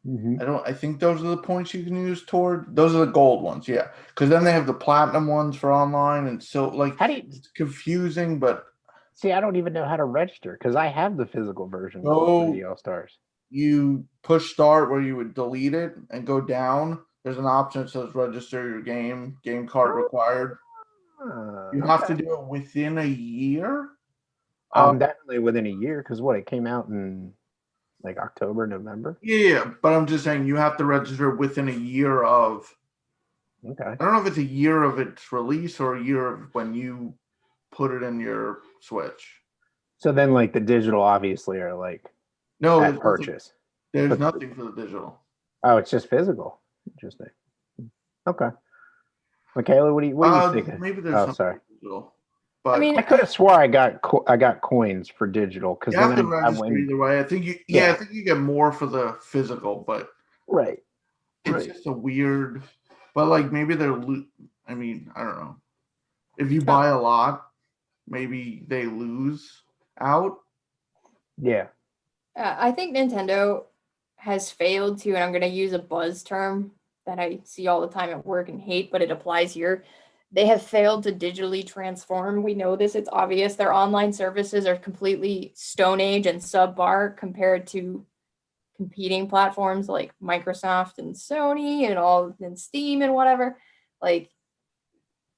I think those are the points you can use toward. Those are the gold ones, yeah. Because then they have the platinum ones for online, and so like How do you it's confusing. But see? I don't even know how to register because I have the physical version of go 3D All Stars. you push start where you would delete it and go down. There's an option that says register your game card required. You have to Okay. do it within a year. Definitely within a year because what it came out in like October, November. Yeah, but I'm just saying you have to register within a year of. Okay. I don't know if it's a year of its release or a year of when you put it in your Switch. So then, like the digital, obviously, are like No, at purchase. There's But- nothing for the digital. Oh, it's just physical. Interesting. Okay. Michaela, what do you think? Maybe there's Oh, something sorry. digital. But I mean, I could have swore I got coins for digital because you have to then I register went either way. I think you Yeah. I think you get more for the physical, but right. it's Right. just a weird. But like maybe I mean, I don't know. If you buy a lot, maybe they lose out. Yeah. I think Nintendo has failed to, and I'm going to use a buzz term that I see all the time at work and hate, but it applies here. They have failed to digitally transform. We know this, it's obvious. Their online services are completely Stone Age and subpar compared to competing platforms like Microsoft and Sony and Steam and whatever. Like,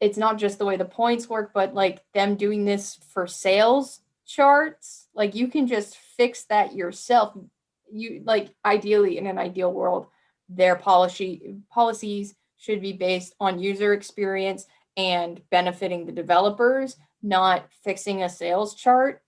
it's not just the way the points work, but like them doing this for sales charts. Like, you can just fix that yourself. Like, ideally, in an ideal world, their policies should be based on user experience and benefiting the developers, not fixing a sales chart.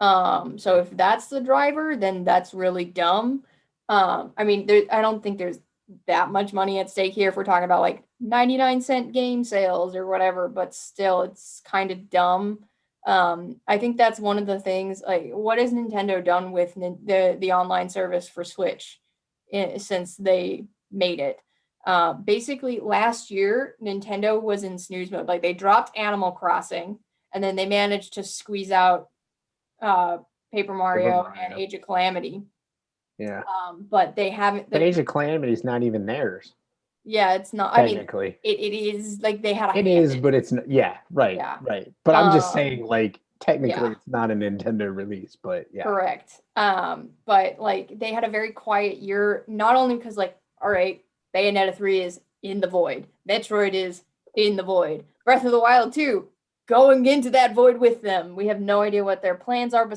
So if that's the driver, then that's really dumb. I mean, I don't think there's that much money at stake here if we're talking about like 99-cent game sales or whatever, but still, it's kind of dumb. I think that's one of the things. Like, what has Nintendo done with the online service for Switch since they made it? Basically, last year Nintendo was in snooze mode. Like, they dropped Animal Crossing, and then they managed to squeeze out Paper Mario and Age of Calamity. Yeah. But they haven't. But Age of Calamity is not even theirs. Yeah, it's not. I mean, Technically, it is like they had a. it is, but it's not. Yeah, right, Yeah. right. But I'm just Um, saying, like, technically, yeah. it's not a Nintendo release, but yeah. Correct. But like they had a very quiet year, not only because like, all right, Bayonetta 3 is in the void, Metroid is in the void, Breath of the Wild 2 going into that void with them. We have no idea what their plans are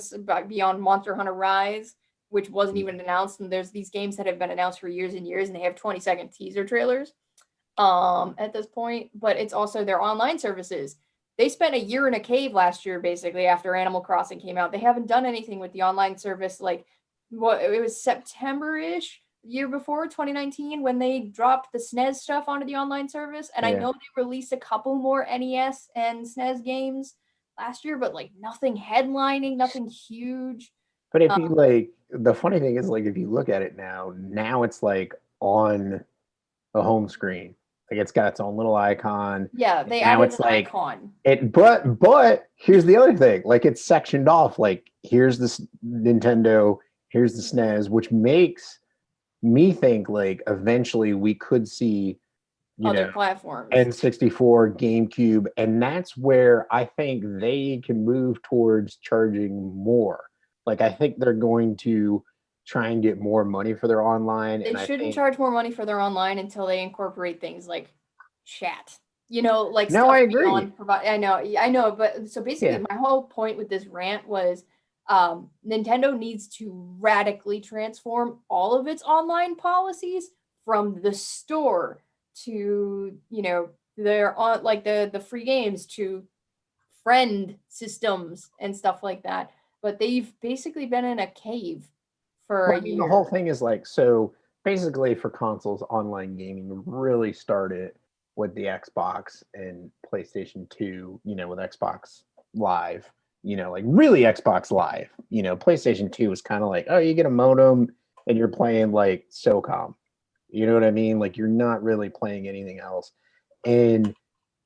beyond Monster Hunter Rise, which wasn't even announced. And there's these games that have been announced for years and years, and they have 20-second teaser trailers at this point. But it's also their online services. They spent a year in a cave last year, basically, after Animal Crossing came out. They haven't done anything with the online service. Like, what, it was September-ish, year before, 2019, when they dropped the SNES stuff onto the online service. And I Yeah. know they released a couple more NES and SNES games last year, but like nothing headlining, nothing huge. But if you like, the funny thing is, like, if you look at it now it's like on the home screen. Like, it's got its own little icon. Yeah, they Now added it's an like icon. but here's the other thing. Like, it's sectioned off. Like, here's this Nintendo, here's the SNES, which makes me think like eventually we could see, Other platforms. N64, GameCube, and that's where I think they can move towards charging more. Like, I think they're going to try and get more money for their online. They And I shouldn't think, charge more money for their online until they incorporate things like chat. Like No, stuff I agree. beyond I know, but so basically Yeah. my whole point with this rant was Nintendo needs to radically transform all of its online policies from the store to, their on like the free games to friend systems and stuff like that. But they've basically been in a cave for Well, a I mean, year. the whole thing is like, so basically for consoles, online gaming really started with the Xbox and PlayStation 2, with Xbox Live, like really Xbox Live. PlayStation 2 was kind of like, oh, you get a modem and you're playing like SOCOM. You know what I mean? Like, you're not really playing anything else. And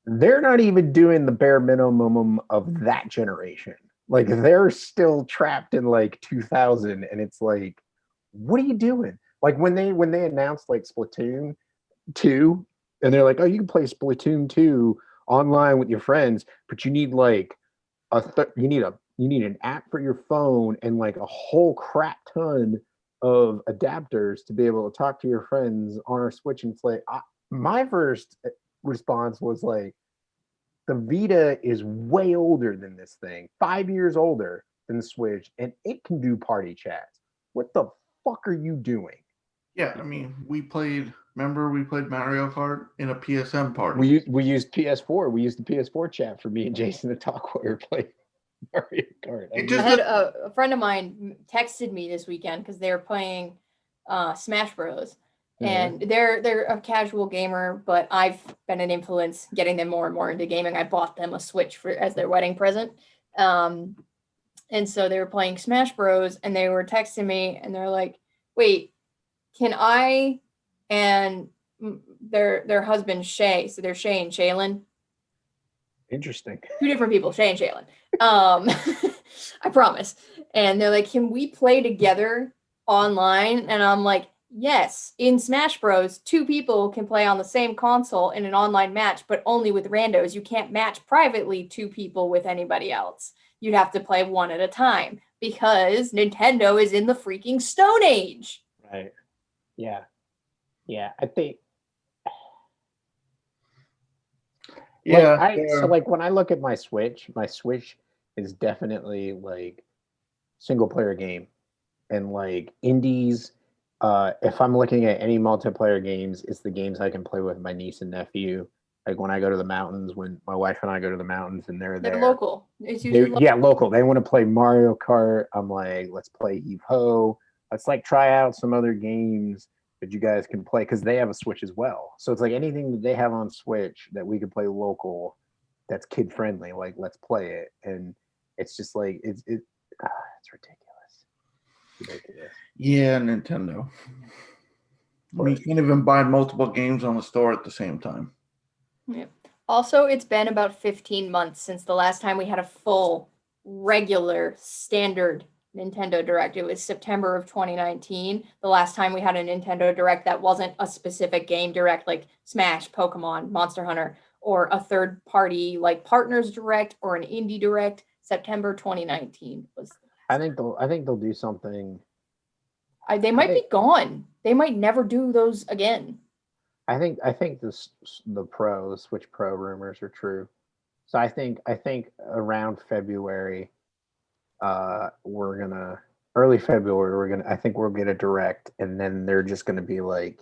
they're not even doing the bare minimum of that generation. Like, they're still trapped in like 2000, and it's like, what are you doing? Like when they announced like Splatoon 2, and they're like, oh, you can play Splatoon 2 online with your friends, but you need like you need an app for your phone and like a whole crap ton of adapters to be able to talk to your friends on our Switch and play. My first response was like, the Vita is way older than this thing, 5 years older than the Switch, and it can do party chats. What the fuck are you doing? Yeah, I mean, we played Mario Kart in a PSM party. We used PS4. We used the PS4 chat for me and Jason to talk while we were playing Mario Kart. Just I had a friend of mine texted me this weekend because they were playing Smash Bros. And they're a casual gamer, but I've been an influence getting them more and more into gaming. I bought them a Switch as their wedding present. And so they were playing Smash Bros. And they were texting me and they're like, wait, can I and their husband Shay, so they're Shay and Shaylin. Interesting. Two different people, Shay and Shaylin. I promise. And they're like, can we play together online? And I'm like, yes, in Smash Bros, two people can play on the same console in an online match, but only with randos. You can't match privately two people with anybody else. You'd have to play one at a time because Nintendo is in the freaking Stone Age. Right. Yeah. Yeah. I think. Yeah. So like when I look at my Switch is definitely like single player game, and like indies. If I'm looking at any multiplayer games, it's the games I can play with my niece and nephew. Like when I go to the mountains, when my wife and I go to the mountains, and they're there. Local. It's usually local. Yeah, local. They want to play Mario Kart. I'm like, let's play Evo. Let's like try out some other games that you guys can play because they have a Switch as well. So it's like anything that they have on Switch that we can play local, that's kid friendly. Like let's play it, and it's just like it's ridiculous. Yeah, Nintendo. I mean, you can't even buy multiple games on the store at the same time. Yeah. Also, it's been about 15 months since the last time we had a full, regular, standard Nintendo Direct. It was September of 2019. The last time we had a Nintendo Direct that wasn't a specific game direct like Smash, Pokemon, Monster Hunter, or a third party like Partners Direct or an indie Direct. September 2019 was. I think they'll do something. They might be gone. They might never do those again. I think the Switch Pro rumors are true. So I think around February, early February I think we'll get a direct, and then they're just gonna be like,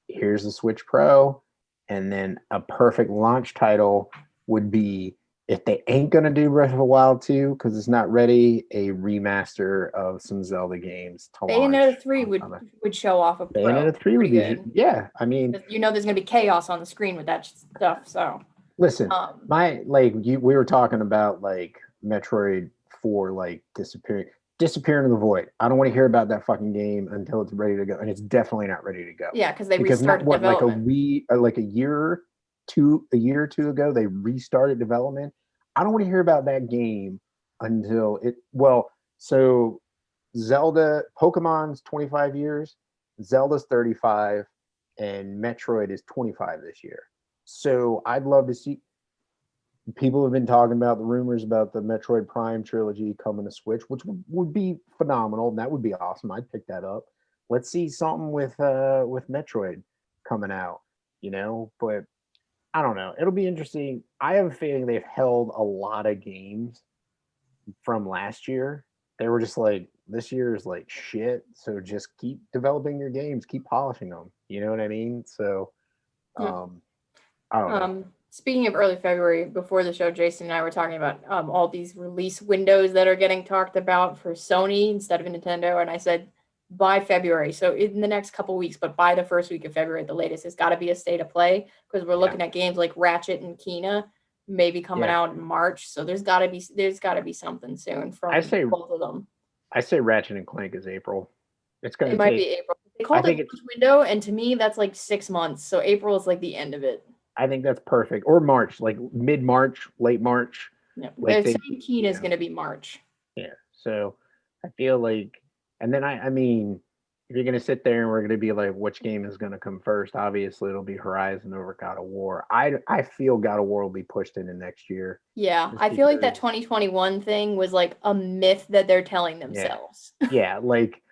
here's the Switch Pro, and then a perfect launch title would be, if they ain't gonna do Breath of the Wild 2 because it's not ready, a remaster of some Zelda games to launch. Bayonetta 3 would show off a Pro. Bayonetta 3 would be good. Yeah, I mean, there's gonna be chaos on the screen with that stuff. So listen, we were talking about like Metroid 4 like disappearing into the void. I don't want to hear about that fucking game until it's ready to go, and it's definitely not ready to go. Yeah, because they restarted development. Like a year or two ago, they restarted development. I don't want to hear about that game until so Pokemon's 25 years, Zelda's 35, and Metroid is 25 this year. So I'd love to see. People have been talking about the rumors about the Metroid Prime trilogy coming to Switch, which would be phenomenal. That would be awesome. I'd pick that up. Let's see something with Metroid coming out, but I don't know. It'll be interesting. I have a feeling they've held a lot of games from last year. They were just like, this year is like shit, so just keep developing your games, keep polishing them. You know what I mean? So, I don't know. Speaking of early February, before the show, Jason and I were talking about all these release windows that are getting talked about for Sony instead of Nintendo, and I said by February, so in the next couple weeks, but by the first week of February at the latest, it's got to be a state of play because we're looking at games like Ratchet and Kena maybe coming out in March. So there's got to be something soon from both of them. I say Ratchet and Clank is April. It might be April. They called it launch window, and to me that's like 6 months. So April is like the end of it. I think that's perfect. Or March, like mid-March, late March. Yeah, like they're saying Kena is going to be March. Yeah, so I feel like, and then I mean, if you're gonna sit there and we're gonna be like, which game is gonna come first? Obviously, it'll be Horizon over God of War. I feel God of War will be pushed into next year. Yeah, Just I feel like that because- 2021 thing was like a myth that they're telling themselves. Yeah, like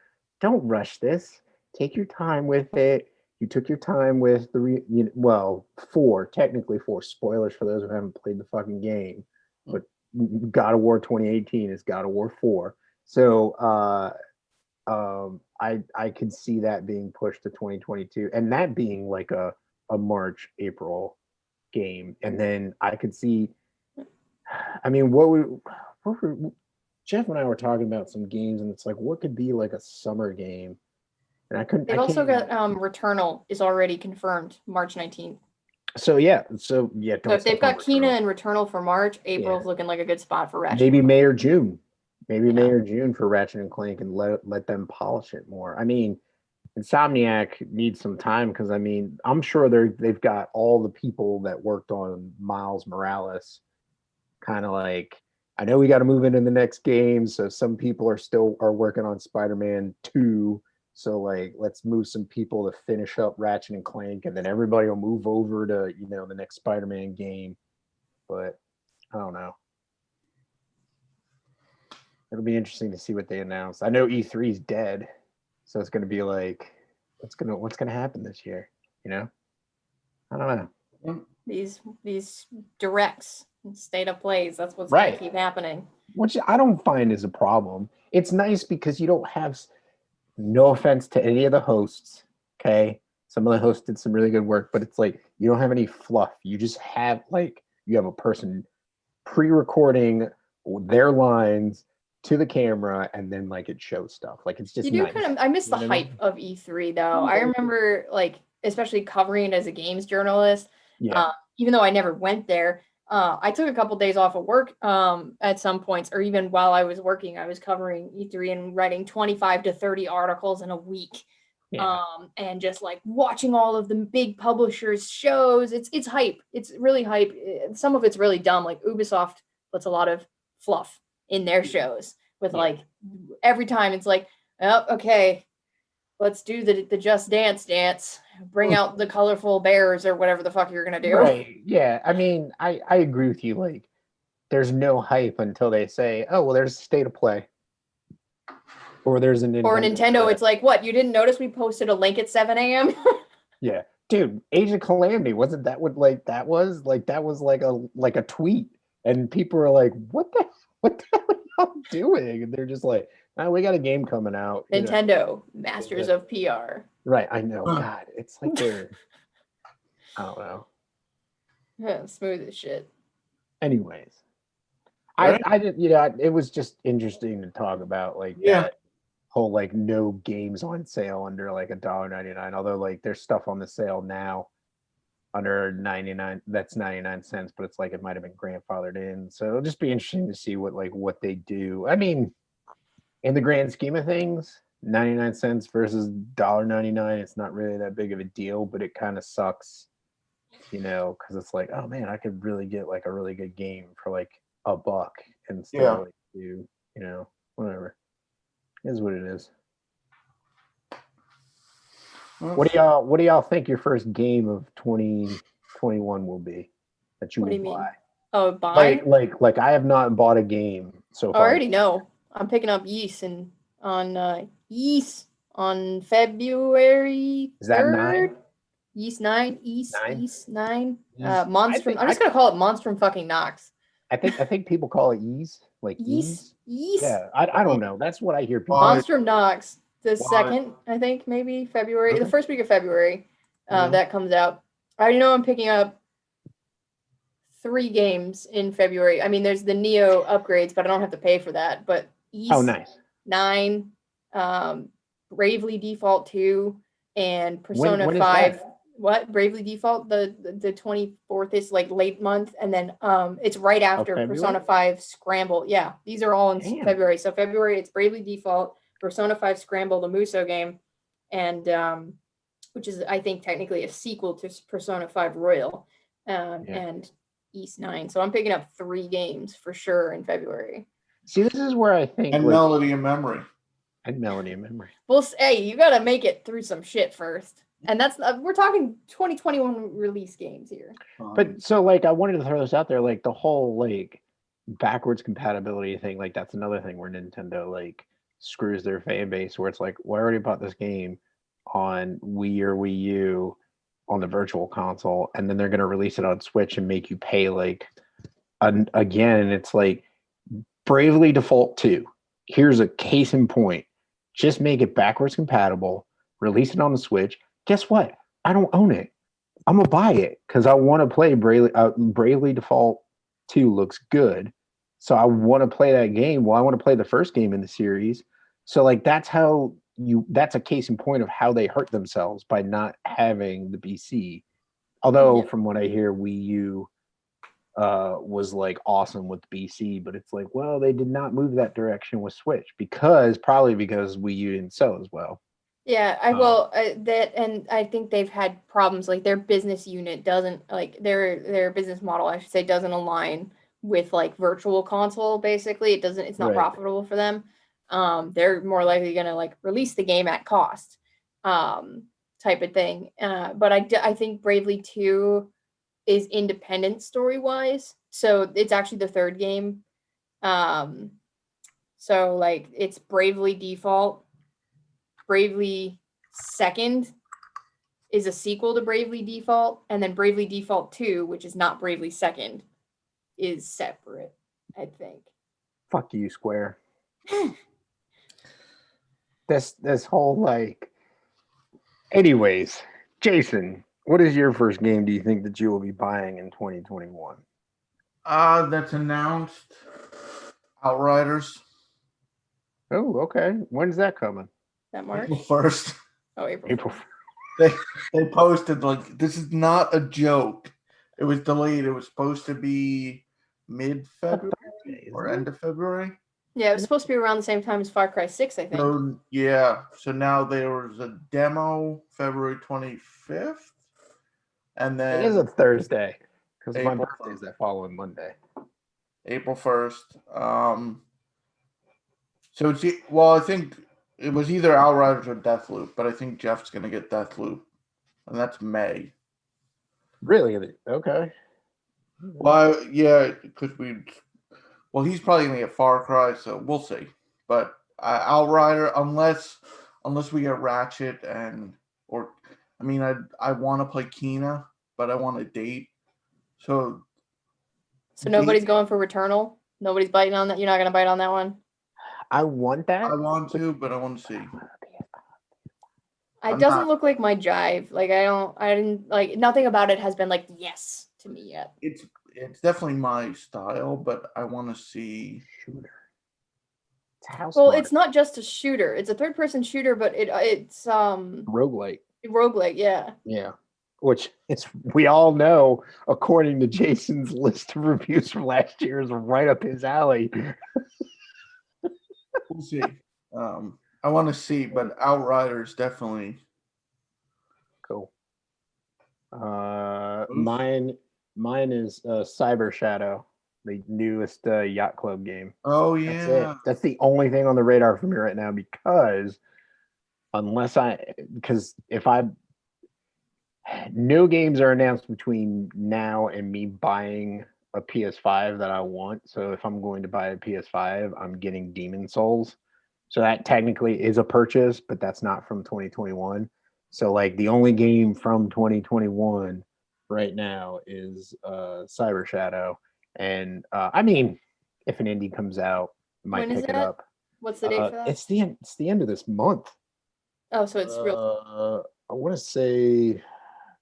don't rush this. Take your time with it. You took your time with technically four. Spoilers for those who haven't played the fucking game, but God of War 2018 is God of War 4. So I could see that being pushed to 2022, and that being like a March April game, and then I could see. I mean, what were Jeff and I were talking about some games, and it's like, what could be like a summer game? And I couldn't. They've I also can't got Returnal is already confirmed March 19th. So yeah. So if they've got Kena and Returnal for March, April's looking like a good spot for Ratchet. Maybe May or June. Maybe Yeah. May or June for Ratchet and Clank, and let them polish it more. I mean, Insomniac needs some time because I mean, I'm sure they've got all the people that worked on Miles Morales kind of like, I know we got to move into the next game, so some people are working on Spider-Man 2. So like, let's move some people to finish up Ratchet and Clank, and then everybody will move over to the next Spider-Man game. But I don't know. It'll be interesting to see what they announce. I know E3 is dead, so it's going to be like, what's going to happen this year? I don't know. These directs, state of plays. That's what's Right. going to keep happening. Which I don't find is a problem. It's nice because you don't have. No offense to any of the hosts, okay? Some of the hosts did some really good work, but it's like you don't have any fluff. You just have you have a person pre-recording their lines to the camera, and then it shows stuff. It's just You do nice. I miss the hype of E3 though. I remember especially covering it as a games journalist. Yeah. Even though I never went there, I took a couple days off of work at some points, or even while I was working, I was covering E3 and writing 25 to 30 articles in a week. Yeah. And just watching all of the big publishers shows. It's hype. It's really hype. Some of it's really dumb. Like Ubisoft puts a lot of fluff in their shows with every time it's like, oh, okay, let's do the Just Dance. Bring out the colorful bears or whatever the fuck you're gonna do. Right. Yeah. I mean, I agree with you. There's no hype until they say, oh, well, there's a state of play. Or there's a Nintendo. Or Nintendo, it's like, what? You didn't notice we posted a link at 7 a.m.? Yeah. Dude, Age of Calamity, wasn't that what that was? That was like a tweet. And people were like, what the hell are y'all doing? And they're just like, oh, we got a game coming out. Nintendo, masters of PR. Right, I know. God, it's like they're, I don't know. Yeah, smooth as shit. Anyways, Right. I did, it was just interesting to talk about that whole no games on sale under $1.99. Although there's stuff on the sale now under 99. That's 99 cents, but it's it might have been grandfathered in. So it'll just be interesting to see what they do. I mean, in the grand scheme of things, 99 cents versus $1.99, it's not really that big of a deal, but it kind of sucks, because it's oh man, I could really get a really good game for $1 and still do, whatever. It is what it is. What do y'all think your first game of 2021 will be that you What do will you mean? buy? Oh, buy? Like I have not bought a game so I far. already know. I'm picking up Yeast on February 3rd. Is that 9? Yeast 9. 9? Monstrum. I'm just gonna call it Monstrum fucking Knox. I think people call it Ease, Yeast. Yeah, I don't know. That's what I hear people. Monstrum Knox. The Why? 2nd, I think, maybe February. The Okay. first week of February, Yeah. that comes out. I already know I'm picking up 3 games in February. I mean, there's the Neo upgrades, but I don't have to pay for that. But East Oh, nice. 9, Bravely Default 2, and Persona when is 5. that? What? Bravely Default, the 24th is late month, and then it's right after February? Persona 5 Scramble. Yeah, these are all in Damn. February. So February, it's Bravely Default, Persona 5 Scramble, the Muso game, and which is, I think, technically a sequel to Persona 5 Royal, and East 9. So I'm picking up 3 games for sure in February. See, this is where I think And Melody and Memory. And Melanie in memory. Well, hey, you gotta make it through some shit first, and that's we're talking 2021 release games here. But so like I wanted to throw this out there, like the whole like backwards compatibility thing, like that's another thing where Nintendo like screws their fan base where it's like, well, I already bought this game on Wii or Wii U on the virtual console, and then they're gonna release it on Switch and make you pay like again, it's like Bravely Default 2. Here's a case in point. Just make it backwards compatible, release it on the Switch. Guess what? I don't own it. I'm gonna buy it because I want to play Bravely Default 2 looks good. So I want to play that game. Well, I want to play the first game in the series. So like that's a case in point of how they hurt themselves by not having the BC. Although from what I hear, Wii U was like awesome with BC, but it's like, well, they did not move that direction with Switch probably because Wii U didn't sell as well. Yeah, that, and I think they've had problems. Like their business unit doesn't like their business model, I should say, doesn't align with like virtual console. Basically, it's not profitable for them. They're more likely going to like release the game at cost, type of thing. But I think Bravely 2 is independent story wise, so it's actually the third game. So like it's Bravely Default. Bravely Second is a sequel to Bravely Default, and then Bravely Default 2, which is not Bravely Second, is separate, I think. Fuck you, Square. this whole like. Anyways, Jason, what is your first game do you think that you will be buying in 2021? That's announced. Outriders. Oh, okay. When's that coming? That March? April 1st. Oh, April 1st. They posted like this is not a joke. It was delayed. It was supposed to be mid-February or end of February. Yeah, it was supposed to be around the same time as Far Cry 6, I think. So now there was a demo February 25th. And then it is a Thursday because my birthday is that following Monday. April 1st. So I think it was either Outriders or Deathloop, but I think Jeff's going to get Deathloop, and that's May. Really? Okay. Well, yeah, because he's probably going to get Far Cry, so we'll see. But Outrider, unless we get Ratchet I want to play Kena, but I want a date. So nobody's going for Returnal? Nobody's biting on that? You're not going to bite on that one? I want that. I want to, but I want to see. It doesn't look like my jive. Like I didn't like nothing about it has been like yes to me yet. It's definitely my style, but I want to see shooter. It's not just a shooter. It's a third-person shooter, but it's roguelike. Roguelike, yeah. Yeah. Which we all know, according to Jason's list of reviews from last year, is right up his alley. We'll see. I want to see, but Outriders definitely. Cool. Mine is Cyber Shadow, the newest Yacht Club game. Oh yeah, that's it. That's the only thing on the radar for me right now because no games are announced between now and me buying a PS5 that I want. So if I'm going to buy a PS5, I'm getting Demon Souls. So that technically is a purchase, but that's not from 2021. So like the only game from 2021 right now is Cyber Shadow. And if an indie comes out, I might pick it up. What's the date for that? It's the end of this month. Oh, so it's real. I want to say,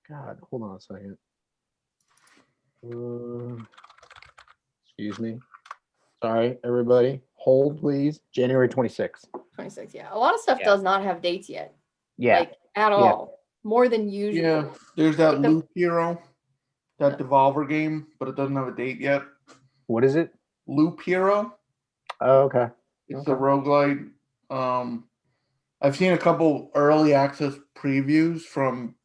God, hold on a second. Excuse me. Sorry, everybody. Hold, please. January 26th. 26th, yeah. A lot of stuff does not have dates yet. Yeah. Like, at all. More than usual. Yeah, there's that Loop Hero, that Devolver game, but it doesn't have a date yet. What is it? Loop Hero. Oh, okay. It's a roguelite. I've seen a couple early access previews from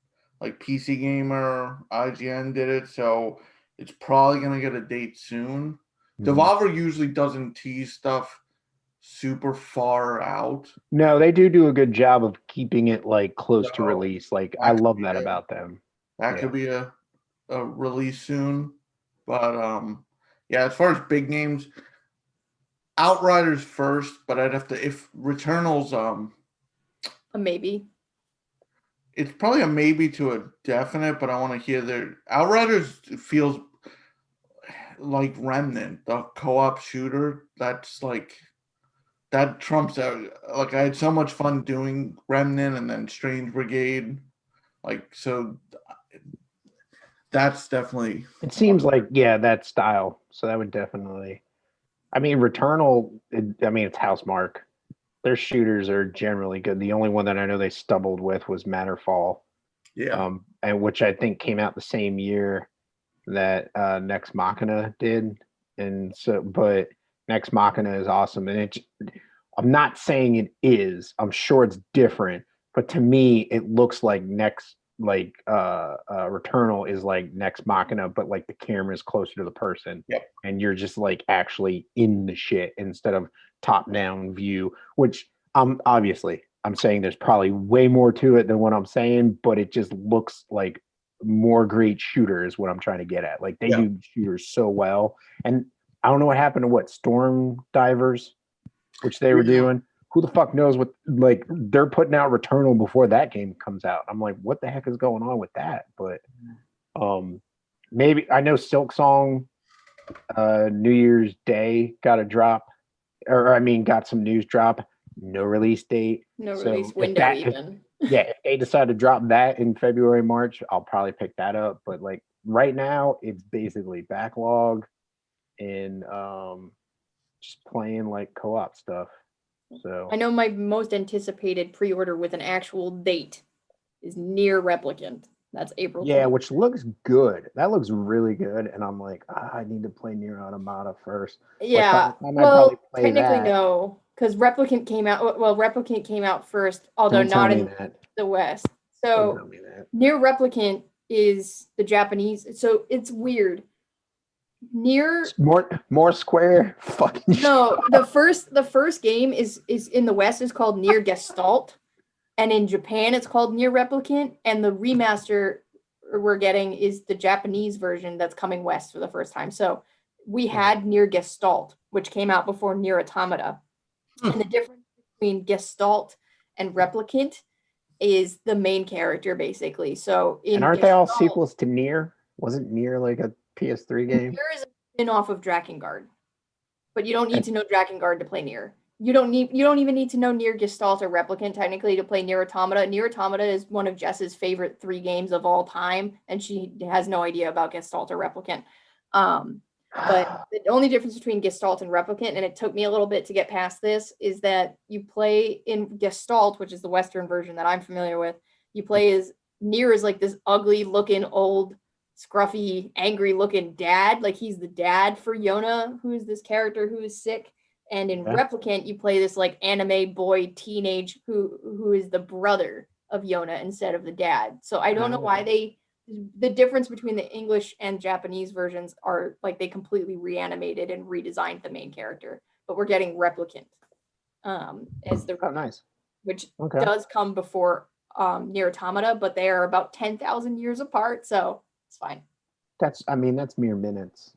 like PC Gamer, IGN did it, so it's probably gonna get a date soon. Devolver usually doesn't tease stuff super far out. No, they do a good job of keeping it like close to So, release. Like that I could love be that it. about them. That could be a release soon. But yeah, as far as big games, Outriders first, but I'd have to, if Returnal's A maybe. it's probably a maybe to a definite, but I want to hear their Outriders feels like Remnant, the co-op shooter. That's like that trumps out. Like I had so much fun doing Remnant and then Strange Brigade. Like so that's definitely It seems like that style. So that would definitely. I mean, Returnal. It's Housemark. Their shooters are generally good. The only one that I know they stumbled with was Matterfall, yeah. and which I think came out the same year that Nex Machina did. And so, but Nex Machina is awesome, and I'm not saying it is. I'm sure it's different, but to me, it looks like Returnal is like Nex Machina, but like the camera is closer to the person. Yep. And you're just like actually in the shit instead of top down view, which I'm saying there's probably way more to it than what I'm saying, but it just looks like more great shooter is what I'm trying to get at. Like they do shooters so well. And I don't know what happened to Storm Divers, which they were doing. Who the fuck knows what, like they're putting out Returnal before that game comes out. I'm like, what the heck is going on with that? But maybe I know Silk Song New Year's Day got a drop, got some news drop. No release date. No So release window even. If they decide to drop that in February, March, I'll probably pick that up. But like right now, it's basically Backlog and just playing like co-op stuff. So I know my most anticipated pre-order with an actual date is Nier Replicant. That's April 20th. which looks good. That looks really good. And I'm like, I need to play Nier Automata first. Yeah. Well, technically no, because Replicant came out. Well, Replicant came out first, although not in the West. So Nier Replicant is the Japanese. So it's weird. Nier more square fucking no the first game is in the West is called Nier Gestalt, and in Japan it's called Nier Replicant, and the remaster we're getting is the Japanese version that's coming west for the first time. So we had Nier Gestalt, which came out before Nier Automata, and the difference between Gestalt and Replicant is the main character basically. So and aren't they all sequels to Nier? Wasn't Nier like a PS3 game? Nier is a spin-off of Drakengard, but you don't need to know Drakengard to play Nier. You don't even need to know Nier Gestalt or Replicant technically to play Nier Automata. Nier Automata is one of Jess's favorite 3 games of all time, and she has no idea about Gestalt or Replicant. But the only difference between Gestalt and Replicant, and it took me a little bit to get past this, is that you play in Gestalt, which is the Western version that I'm familiar with. You play as Nier is like this ugly looking old scruffy, angry-looking dad. Like he's the dad for Yona, who is this character who is sick. And in Replicant, you play this like anime boy teenage who is the brother of Yona instead of the dad. So I don't know why the difference between the English and Japanese versions are like they completely reanimated and redesigned the main character. But we're getting Replicant as the nice, which does come before Nier Automata, but they are about 10,000 years apart. So it's fine. That's mere minutes.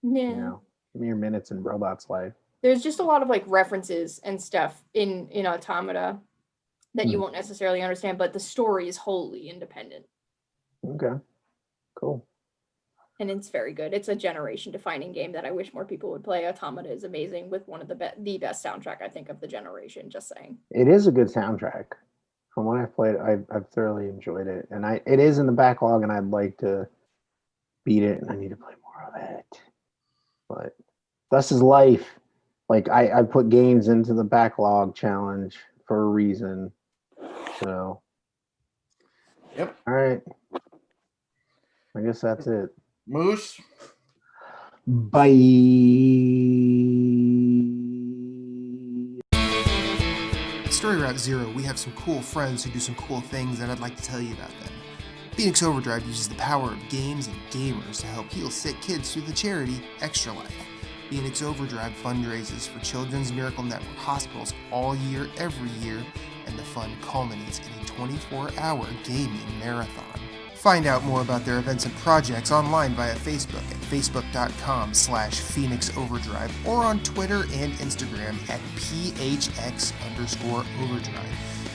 Yeah. Mere minutes in Robot's life. There's just a lot of like references and stuff in Automata that you won't necessarily understand, but the story is wholly independent. Okay. Cool. And it's very good. It's a generation-defining game that I wish more people would play. Automata is amazing with one of the best soundtrack, I think, of the generation, just saying. It is a good soundtrack. From when I've played it, I've thoroughly enjoyed it. And it is in the backlog, and I'd like to beat it, and I need to play more of it. But thus is life. Like, I put games into the backlog challenge for a reason. So. Yep. All right. I guess that's it. Moose. Bye. Story Route Zero, we have some cool friends who do some cool things, and I'd like to tell you about them. Phoenix Overdrive uses the power of games and gamers to help heal sick kids through the charity Extra Life. Phoenix Overdrive fundraises for Children's Miracle Network hospitals all year, every year, and the fund culminates in a 24-hour gaming marathon. Find out more about their events and projects online via Facebook at facebook.com/Phoenix Overdrive or on Twitter and Instagram at PHX_Overdrive.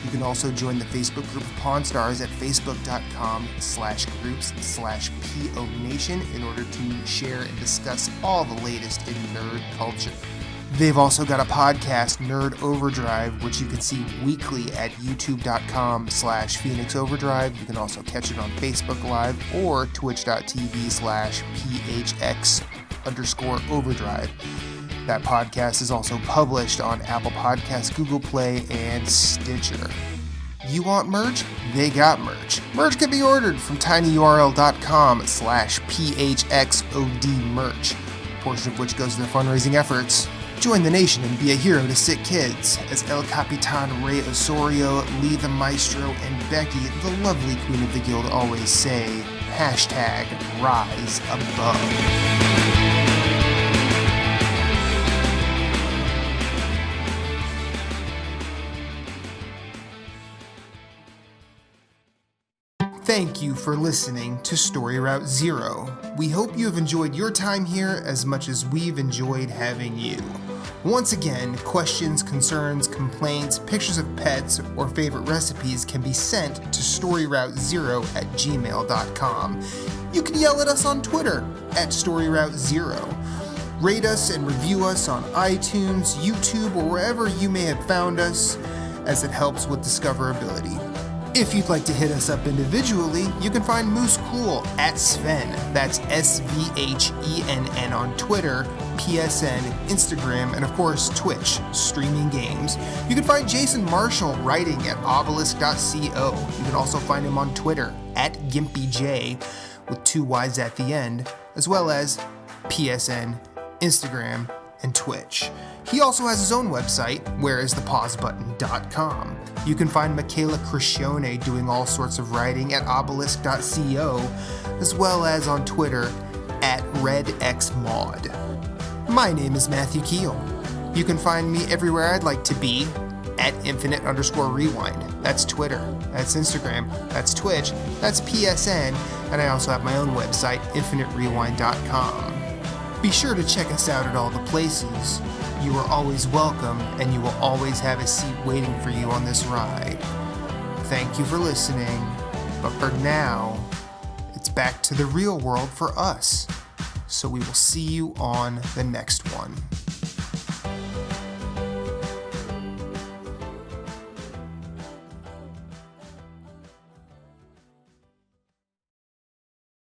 You can also join the Facebook group of Pawn Stars at facebook.com/groups/PO Nation in order to share and discuss all the latest in nerd culture. They've also got a podcast, Nerd Overdrive, which you can see weekly at youtube.com/Phoenix Overdrive. You can also catch it on Facebook Live or twitch.tv/PHX_Overdrive. That podcast is also published on Apple Podcasts, Google Play, and Stitcher. You want merch? They got merch. Merch can be ordered from tinyurl.com/PHXODmerch, a portion of which goes to their fundraising efforts. Join the nation and be a hero to sick kids, as El Capitan Rey Osorio, Lee the Maestro, and Becky, the lovely queen of the guild, always say, #Rise Above. Thank you for listening to Story Route Zero. We hope you have enjoyed your time here as much as we've enjoyed having you. Once again, questions, concerns, complaints, pictures of pets, or favorite recipes can be sent to storyroute0@gmail.com. You can yell at us on Twitter at StoryRoute0. Rate us and review us on iTunes, YouTube, or wherever you may have found us, as it helps with discoverability. If you'd like to hit us up individually, you can find Moose Cool at Sven, that's SVHENN on Twitter, PSN, Instagram, and of course Twitch, streaming games. You can find Jason Marshall writing at obelisk.co. You can also find him on Twitter at GimpyJ with 2 Y's at the end, as well as PSN, Instagram, and Twitch. He also has his own website, whereisthepausebutton.com. You can find Michaela Crescione doing all sorts of writing at obelisk.co, as well as on Twitter at RedXMaud. My name is Matthew Keel. You can find me everywhere I'd like to be at infinite_rewind. That's Twitter, that's Instagram, that's Twitch, that's PSN, and I also have my own website, infiniterewind.com. Be sure to check us out at all the places. You are always welcome, and you will always have a seat waiting for you on this ride. Thank you for listening, but for now, it's back to the real world for us. So we will see you on the next one.